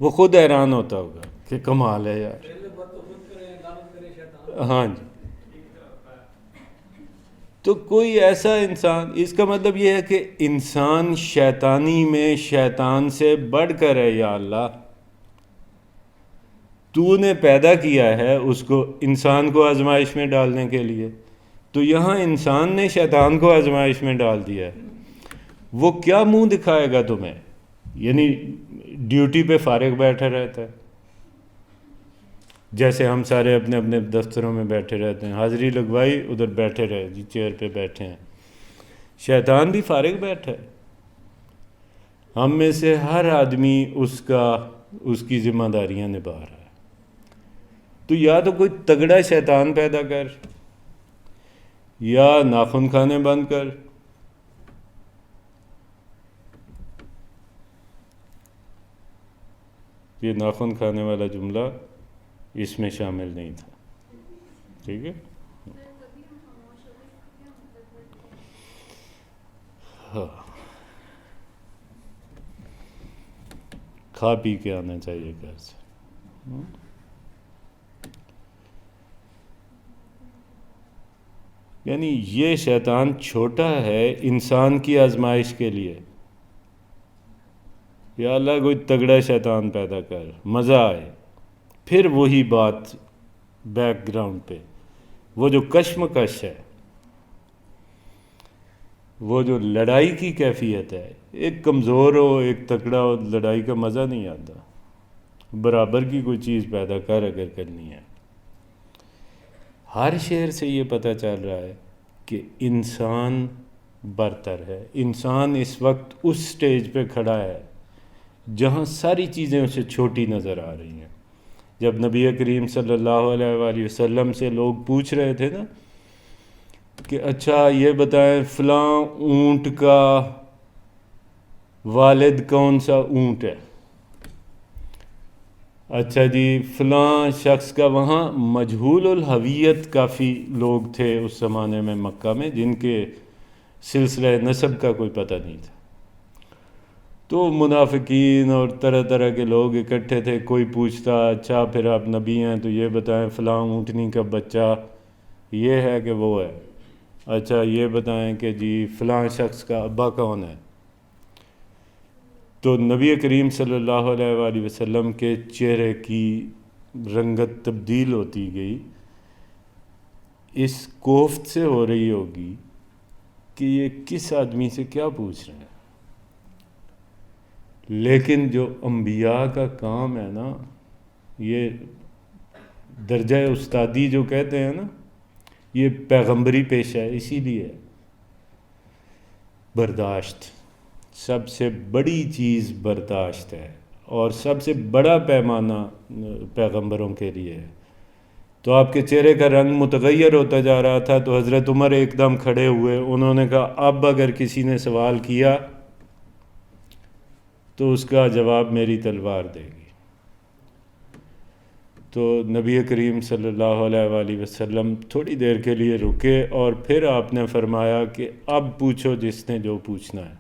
وہ خود حیران ہوتا ہوگا کہ کمال ہے یار. پہلے بات تو خود کریں، ہاں جی. تو کوئی ایسا انسان، اس کا مطلب یہ ہے کہ انسان شیطانی میں شیطان سے بڑھ کر ہے. یا اللہ، تو نے پیدا کیا ہے اس کو، انسان کو آزمائش میں ڈالنے کے لیے، تو یہاں انسان نے شیطان کو آزمائش میں ڈال دیا ہے. وہ کیا منہ دکھائے گا تمہیں؟ یعنی ڈیوٹی پہ فارغ بیٹھا رہتا ہے، جیسے ہم سارے اپنے اپنے دفتروں میں بیٹھے رہتے ہیں، حاضری لگوائی ادھر بیٹھے رہے جی، چیئر پہ بیٹھے ہیں. شیطان بھی فارغ بیٹھا ہے. ہم میں سے ہر آدمی اس کی ذمہ داریاں نبھا رہا ہے. تو یا تو کوئی تگڑا شیطان پیدا کر، یا ناخن کھانے بند کر. یہ ناخن کھانے والا جملہ اس میں شامل نہیں تھا، ٹھیک ہے. ہاں، کھا پی کے آنا چاہیے گھر سے. یعنی یہ شیطان چھوٹا ہے انسان کی آزمائش کے لیے. یا اللہ کوئی تگڑا شیطان پیدا کر، مزہ آئے. پھر وہی بات بیک گراؤنڈ پہ، وہ جو کشمکش ہے، وہ جو لڑائی کی کیفیت ہے، ایک کمزور ہو ایک تگڑا ہو، لڑائی کا مزہ نہیں آتا. برابر کی کوئی چیز پیدا کر اگر کرنی ہے. ہر شعر سے یہ پتہ چل رہا ہے کہ انسان برتر ہے. انسان اس وقت اس سٹیج پہ کھڑا ہے جہاں ساری چیزیں اسے چھوٹی نظر آ رہی ہیں. جب نبی کریم صلی اللہ علیہ وآلہ وسلم سے لوگ پوچھ رہے تھے نا کہ اچھا یہ بتائیں فلاں اونٹ کا والد کون سا اونٹ ہے، اچھا جی فلاں شخص کا، وہاں مجہول الہویت کافی لوگ تھے اس زمانے میں مکہ میں جن کے سلسلہ نسب کا کوئی پتہ نہیں تھا. تو منافقین اور طرح طرح کے لوگ اکٹھے تھے. کوئی پوچھتا اچھا پھر آپ نبی ہیں تو یہ بتائیں فلاں اونٹنی کا بچہ یہ ہے کہ وہ ہے، اچھا یہ بتائیں کہ جی فلاں شخص کا ابا کون ہے. تو نبی کریم صلی اللہ علیہ وآلہ وسلم کے چہرے کی رنگت تبدیل ہوتی گئی. اس کوفت سے ہو رہی ہوگی کہ یہ کس آدمی سے کیا پوچھ رہے ہیں. لیکن جو انبیاء کا کام ہے نا، یہ درجہ استادی جو کہتے ہیں نا، یہ پیغمبری پیشہ ہے. اسی لیے برداشت، سب سے بڑی چیز برداشت ہے، اور سب سے بڑا پیمانہ پیغمبروں کے لیے ہے. تو آپ کے چہرے کا رنگ متغیر ہوتا جا رہا تھا تو حضرت عمر ایک دم کھڑے ہوئے. انہوں نے کہا اب اگر کسی نے سوال کیا تو اس کا جواب میری تلوار دے گی. تو نبی کریم صلی اللہ علیہ وآلہ وسلم تھوڑی دیر کے لیے رکے اور پھر آپ نے فرمایا کہ اب پوچھو جس نے جو پوچھنا ہے.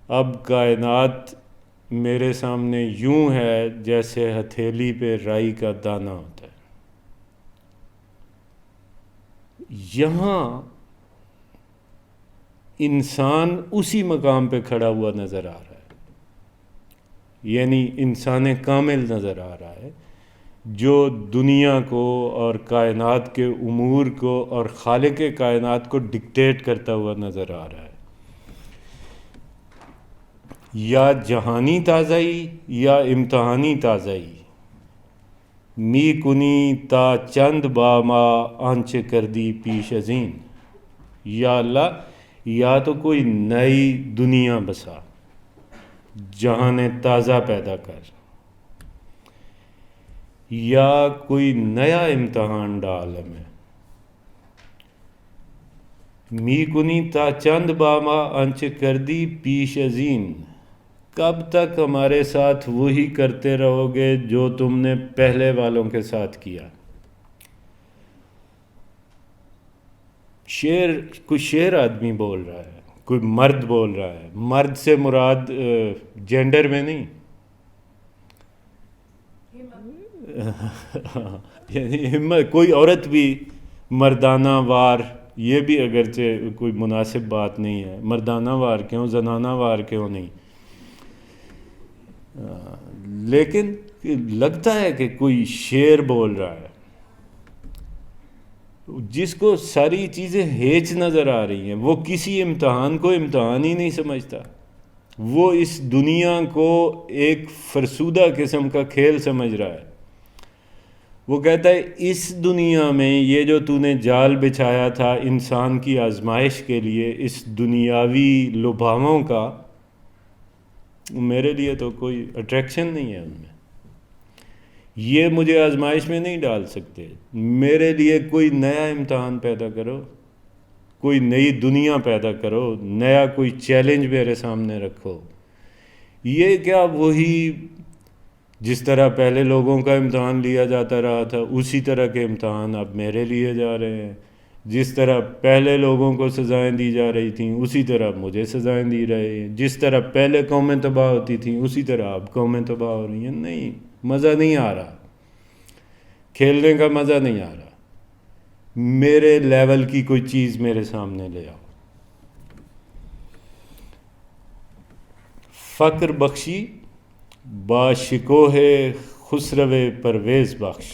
اب کائنات میرے سامنے یوں ہے جیسے ہتھیلی پہ رائی کا دانہ ہوتا ہے. یہاں انسان اسی مقام پہ کھڑا ہوا نظر آ رہا ہے، یعنی انسان کامل نظر آ رہا ہے جو دنیا کو اور کائنات کے امور کو اور خالق کائنات کو ڈکٹیٹ کرتا ہوا نظر آ رہا ہے. یا جہانی تازائی یا امتحانی تازائی. می کنی تا چند باما آنچ کردی پیش ازین. یا اللہ یا تو کوئی نئی دنیا بسا، جہان تازہ پیدا کر، یا کوئی نیا امتحان ڈال ہمیں. می کنی تا چند باما انچ کردی پیش ازین. کب تک ہمارے ساتھ وہی کرتے رہو گے جو تم نے پہلے والوں کے ساتھ کیا. کوئی شعر آدمی بول رہا ہے، کوئی مرد بول رہا ہے. مرد سے مراد جینڈر میں نہیں، یعنی ہمت کوئی عورت بھی مردانہ وار، یہ بھی اگرچہ کوئی مناسب بات نہیں ہے، مردانہ وار کیوں، زنانہ وار کیوں نہیں، لیکن لگتا ہے کہ کوئی شعر بول رہا ہے، جس کو ساری چیزیں ہیچ نظر آ رہی ہیں، وہ کسی امتحان کو امتحان ہی نہیں سمجھتا، وہ اس دنیا کو ایک فرسودہ قسم کا کھیل سمجھ رہا ہے۔ وہ کہتا ہے اس دنیا میں یہ جو تو نے جال بچھایا تھا انسان کی آزمائش کے لیے، اس دنیاوی لبھاؤں کا، میرے لیے تو کوئی اٹریکشن نہیں ہے ان میں، یہ مجھے آزمائش میں نہیں ڈال سکتے، میرے لیے کوئی نیا امتحان پیدا کرو، کوئی نئی دنیا پیدا کرو، نیا کوئی چیلنج میرے سامنے رکھو۔ یہ کیا وہی جس طرح پہلے لوگوں کا امتحان لیا جاتا رہا تھا، اسی طرح کے امتحان اب میرے لیے جا رہے ہیں، جس طرح پہلے لوگوں کو سزائیں دی جا رہی تھیں اسی طرح مجھے سزائیں دی رہے ہیں، جس طرح پہلے قومیں تباہ ہوتی تھیں اسی طرح اب قومیں تباہ ہو رہی ہیں۔ نہیں، مزہ نہیں آ رہا، کھیلنے کا مزہ نہیں آ رہا، میرے لیول کی کوئی چیز میرے سامنے لے آؤ۔ فقر بخشی با شکوہ خسرو پرویز بخش،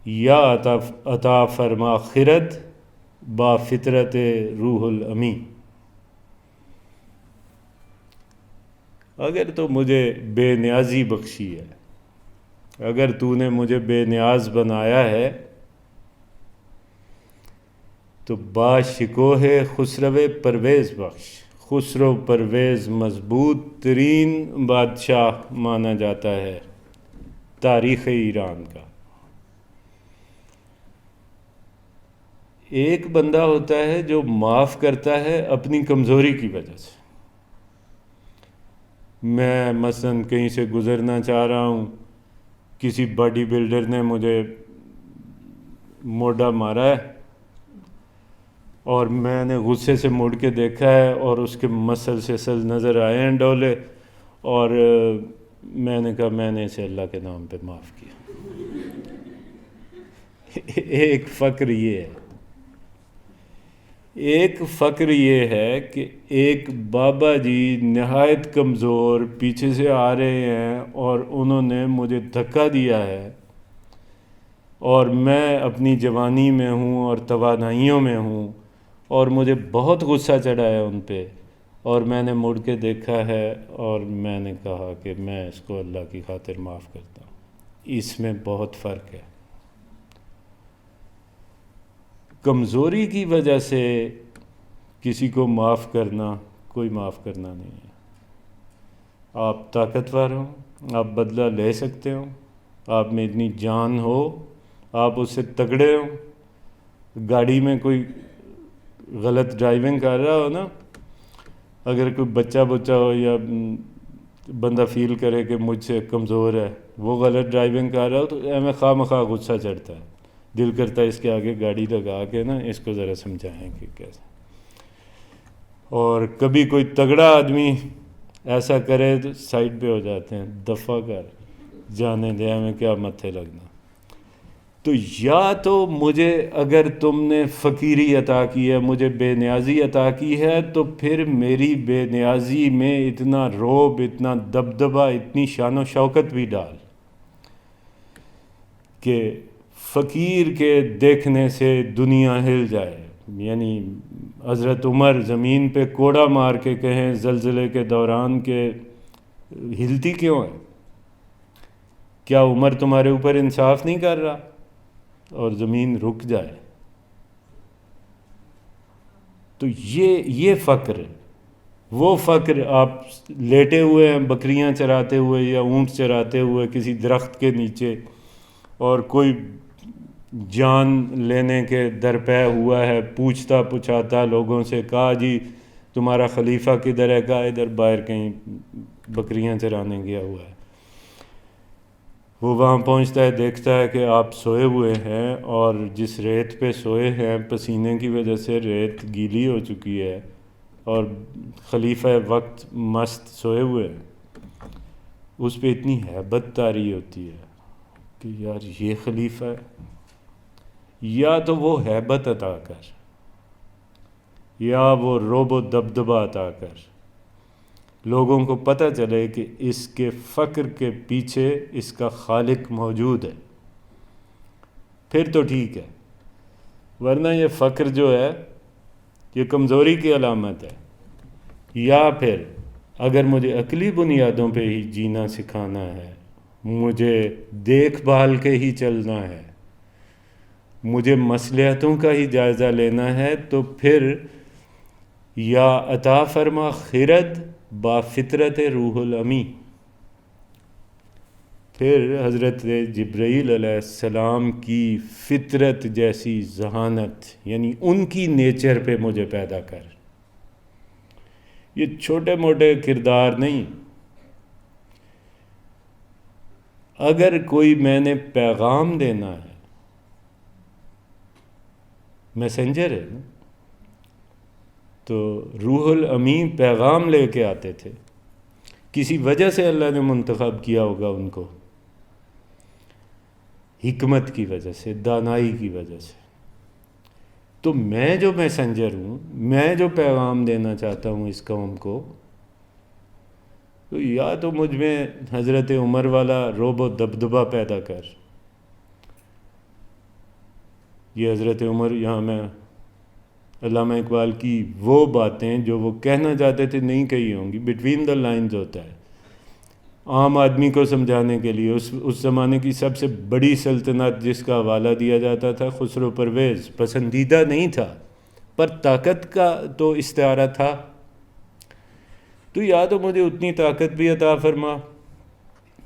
یا عطا فرما خرد با فطرت روح الامی۔ اگر تو مجھے بے نیازی بخشی ہے، اگر تو نے مجھے بے نیاز بنایا ہے، تو با شکوہ خسرو پرویز بخش۔ خسرو پرویز مضبوط ترین بادشاہ مانا جاتا ہے تاریخ ایران کا۔ ایک بندہ ہوتا ہے جو معاف کرتا ہے اپنی کمزوری کی وجہ سے۔ میں مثلاً کہیں سے گزرنا چاہ رہا ہوں، کسی باڈی بلڈر نے مجھے موڈا مارا ہے اور میں نے غصے سے مڑ کے دیکھا ہے اور اس کے مسل سسل نظر آئے ہیں ڈولے، اور میں نے کہا میں نے اسے اللہ کے نام پہ معاف کیا۔ ایک فقر یہ ہے، ایک فقر یہ ہے کہ ایک بابا جی نہایت کمزور پیچھے سے آ رہے ہیں اور انہوں نے مجھے دھکا دیا ہے، اور میں اپنی جوانی میں ہوں اور توانائیوں میں ہوں، اور مجھے بہت غصہ چڑھا ہے ان پہ، اور میں نے مڑ کے دیکھا ہے اور میں نے کہا کہ میں اس کو اللہ کی خاطر معاف کرتا ہوں۔ اس میں بہت فرق ہے۔ کمزوری کی وجہ سے کسی کو معاف کرنا کوئی معاف کرنا نہیں ہے۔ آپ طاقتور ہوں، آپ بدلہ لے سکتے ہو، آپ میں اتنی جان ہو، آپ اس سے تگڑے ہوں۔ گاڑی میں کوئی غلط ڈرائیونگ کر رہا ہو نا، اگر کوئی بچہ ہو یا بندہ فیل کرے کہ مجھ سے کمزور ہے، وہ غلط ڈرائیونگ کر رہا ہو، تو ہمیں خواہ مخواہ غصہ چڑھتا ہے، دل کرتا ہے اس کے آگے گاڑی لگا کے نا اس کو ذرا سمجھائیں کہ کیسے۔ اور کبھی کوئی تگڑا آدمی ایسا کرے تو سائڈ پہ ہو جاتے ہیں، دفع کر، جانے دے، ہمیں کیا متھے لگنا۔ تو یا تو مجھے اگر تم نے فقیری عطا کی ہے، مجھے بے نیازی عطا کی ہے، تو پھر میری بے نیازی میں اتنا رعب، اتنا دبدبہ، اتنی شان و شوکت بھی ڈال کہ فقیر کے دیکھنے سے دنیا ہل جائے۔ یعنی حضرت عمر زمین پہ کوڑا مار کے کہیں زلزلے کے دوران کہ ہلتی کیوں ہے؟ کیا عمر تمہارے اوپر انصاف نہیں کر رہا؟ اور زمین رک جائے۔ تو یہ فقر ہے، وہ فقر آپ لیٹے ہوئے ہیں بکریاں چراتے ہوئے یا اونٹ چراتے ہوئے کسی درخت کے نیچے، اور کوئی جان لینے کے درپے ہوا ہے، پوچھتا پچھاتا لوگوں سے، کہا جی تمہارا خلیفہ کدھر ہے؟ کہا ادھر باہر کہیں بکریاں چرانے گیا ہوا ہے۔ وہ وہاں پہنچتا ہے، دیکھتا ہے کہ آپ سوئے ہوئے ہیں، اور جس ریت پہ سوئے ہیں پسینے کی وجہ سے ریت گیلی ہو چکی ہے، اور خلیفہ وقت مست سوئے ہوئے ہیں۔ اس پہ اتنی ہیبت طاری ہوتی ہے کہ یار یہ خلیفہ ہے، یا تو وہ ہیبت عطا کر، یا وہ رعب و دبدبہ عطا کر، لوگوں کو پتہ چلے کہ اس کے فقر کے پیچھے اس کا خالق موجود ہے، پھر تو ٹھیک ہے، ورنہ یہ فقر جو ہے یہ کمزوری کی علامت ہے۔ یا پھر اگر مجھے عقلی بنیادوں پہ ہی جینا سکھانا ہے، مجھے دیکھ بھال کے ہی چلنا ہے، مجھے مصلحتوں کا ہی جائزہ لینا ہے، تو پھر یا عطا فرما خرد با فطرت روح الامی، پھر حضرت جبرائیل علیہ السلام کی فطرت جیسی ذہانت، یعنی ان کی نیچر پہ مجھے پیدا کر۔ یہ چھوٹے موٹے کردار نہیں، اگر کوئی میں نے پیغام دینا ہے، میسنجر ہے نا، تو روح الامین پیغام لے کے آتے تھے، کسی وجہ سے اللہ نے منتخب کیا ہوگا ان کو، حکمت کی وجہ سے، دانائی کی وجہ سے۔ تو میں جو میسنجر ہوں، میں جو پیغام دینا چاہتا ہوں اس قوم کو، تو یا تو مجھ میں حضرت عمر والا رعب و دبدبہ پیدا کر۔ یہ حضرت عمر، یہاں میں علامہ اقبال کی وہ باتیں جو وہ کہنا چاہتے تھے نہیں کہی ہوں گی، بٹوین دا لائنز ہوتا ہے، عام آدمی کو سمجھانے کے لیے۔ اس زمانے کی سب سے بڑی سلطنت جس کا حوالہ دیا جاتا تھا خسرو پرویز، پسندیدہ نہیں تھا پر طاقت کا تو استعارہ تھا، تو یا تو مجھے اتنی طاقت بھی عطا فرما،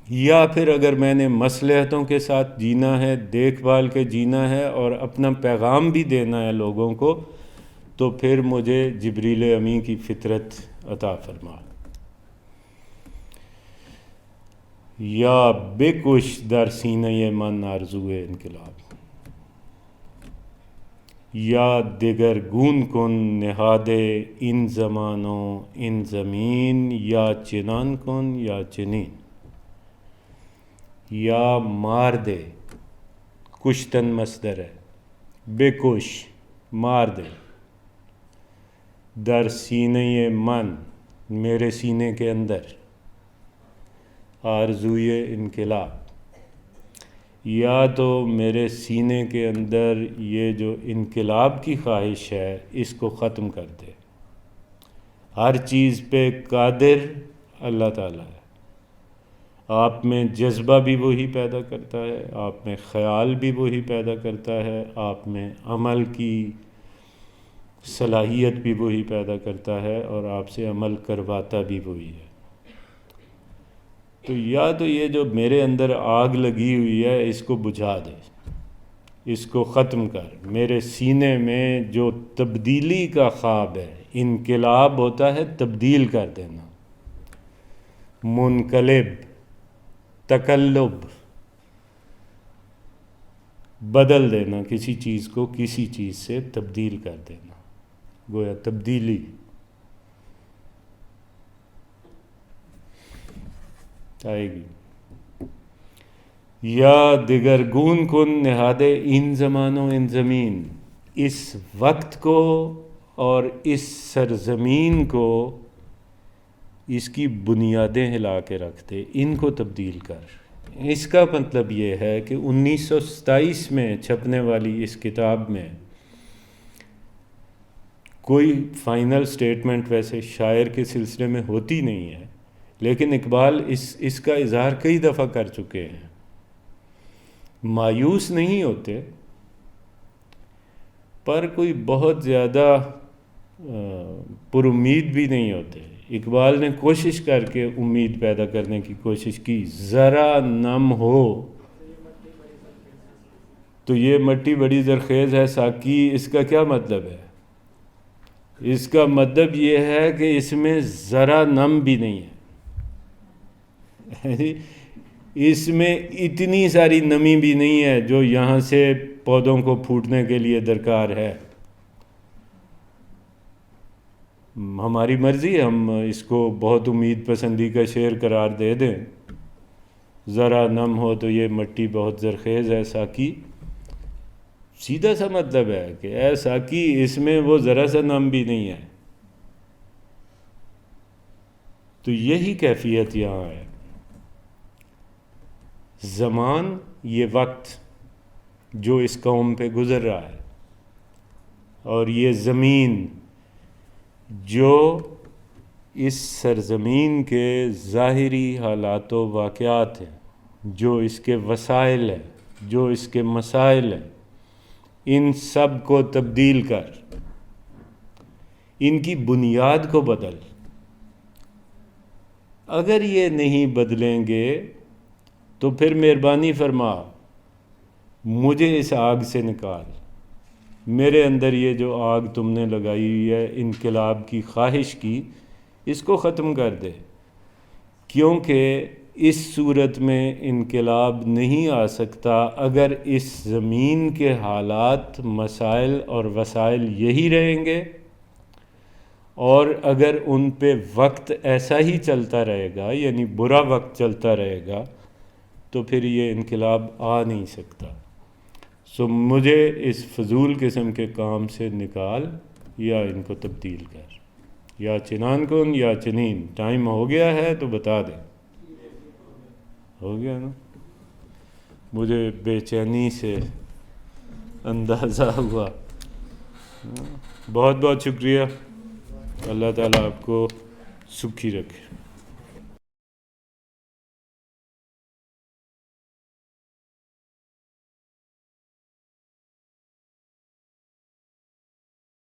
یا پھر اگر میں نے مصلحتوں کے ساتھ جینا ہے، دیکھ بھال کے جینا ہے اور اپنا پیغام بھی دینا ہے لوگوں کو، تو پھر مجھے جبریل امین کی فطرت عطا فرما۔ یا بکش در سینہ من آرزوئے انقلاب، یا دیگر گون کن نہاد ان زمانوں ان زمین، یا چنان کن یا چنین، یا مار دے، کشتن مصدر ہے، بکش مار دے، در سینہ من میرے سینے کے اندر، آرزوئے انقلاب، یا تو میرے سینے کے اندر یہ جو انقلاب کی خواہش ہے اس کو ختم کر دے۔ ہر چیز پہ قادر اللہ تعالیٰ ہے، آپ میں جذبہ بھی وہی پیدا کرتا ہے، آپ میں خیال بھی وہی پیدا کرتا ہے، آپ میں عمل کی صلاحیت بھی وہی پیدا کرتا ہے، اور آپ سے عمل کرواتا بھی وہی ہے۔ تو یا تو یہ جو میرے اندر آگ لگی ہوئی ہے اس کو بجھا دے، اس کو ختم کر۔ میرے سینے میں جو تبدیلی کا خواب ہے، انقلاب ہوتا ہے تبدیل کر دینا، منقلب، تقلب، بدل دینا، کسی چیز کو کسی چیز سے تبدیل کر دینا، گویا تبدیلی۔ آئے گی۔ یا دیگر گون کن نہاد ان زمانوں ان زمین، اس وقت کو اور اس سرزمین کو، اس کی بنیادیں ہلا کے رکھ دے، ان کو تبدیل کر۔ اس کا مطلب یہ ہے کہ 1927 میں چھپنے والی اس کتاب میں کوئی فائنل سٹیٹمنٹ ویسے شاعر کے سلسلے میں ہوتی نہیں ہے، لیکن اقبال اس کا اظہار کئی دفعہ کر چکے ہیں۔ مایوس نہیں ہوتے، پر کوئی بہت زیادہ پر امید بھی نہیں ہوتے۔ اقبال نے کوشش کر کے امید پیدا کرنے کی کوشش کی، ذرا نم ہو تو یہ مٹی بڑی زرخیز ہے ساقی، اس کا کیا مطلب ہے؟ اس کا مطلب یہ ہے کہ اس میں ذرا نم بھی نہیں ہے، اس میں اتنی ساری نمی بھی نہیں ہے جو یہاں سے پودوں کو پھوٹنے کے لیے درکار ہے۔ ہماری مرضی، ہم اس کو بہت امید پسندی کا شعر قرار دے دیں، ذرا نم ہو تو یہ مٹی بہت زرخیز ہے ساقی، سیدھا سا مطلب ہے کہ اے ساقی اس میں وہ ذرا سا نم بھی نہیں ہے. تو یہی کیفیت یہاں ہے. زمان یہ وقت جو اس قوم پہ گزر رہا ہے، اور یہ زمین جو اس سرزمین کے ظاہری حالات و واقعات ہیں، جو اس کے وسائل ہیں، جو اس کے مسائل ہیں، ان سب کو تبدیل کر، ان کی بنیاد کو بدل. اگر یہ نہیں بدلیں گے تو پھر مہربانی فرما مجھے اس آگ سے نکال. میرے اندر یہ جو آگ تم نے لگائی ہوئی ہے انقلاب کی خواہش کی، اس کو ختم کر دے، کیونکہ اس صورت میں انقلاب نہیں آ سکتا اگر اس زمین کے حالات، مسائل اور وسائل یہی رہیں گے، اور اگر ان پہ وقت ایسا ہی چلتا رہے گا، یعنی برا وقت چلتا رہے گا، تو پھر یہ انقلاب آ نہیں سکتا. سو مجھے اس فضول قسم کے کام سے نکال یا ان کو تبدیل کر، یا چنان کن یا چنین. ٹائم ہو گیا ہے تو بتا دیں. ہو گیا نا؟ مجھے بے چینی سے اندازہ ہوا. بہت بہت شکریہ. اللہ تعالیٰ آپ کو سکھی رکھے.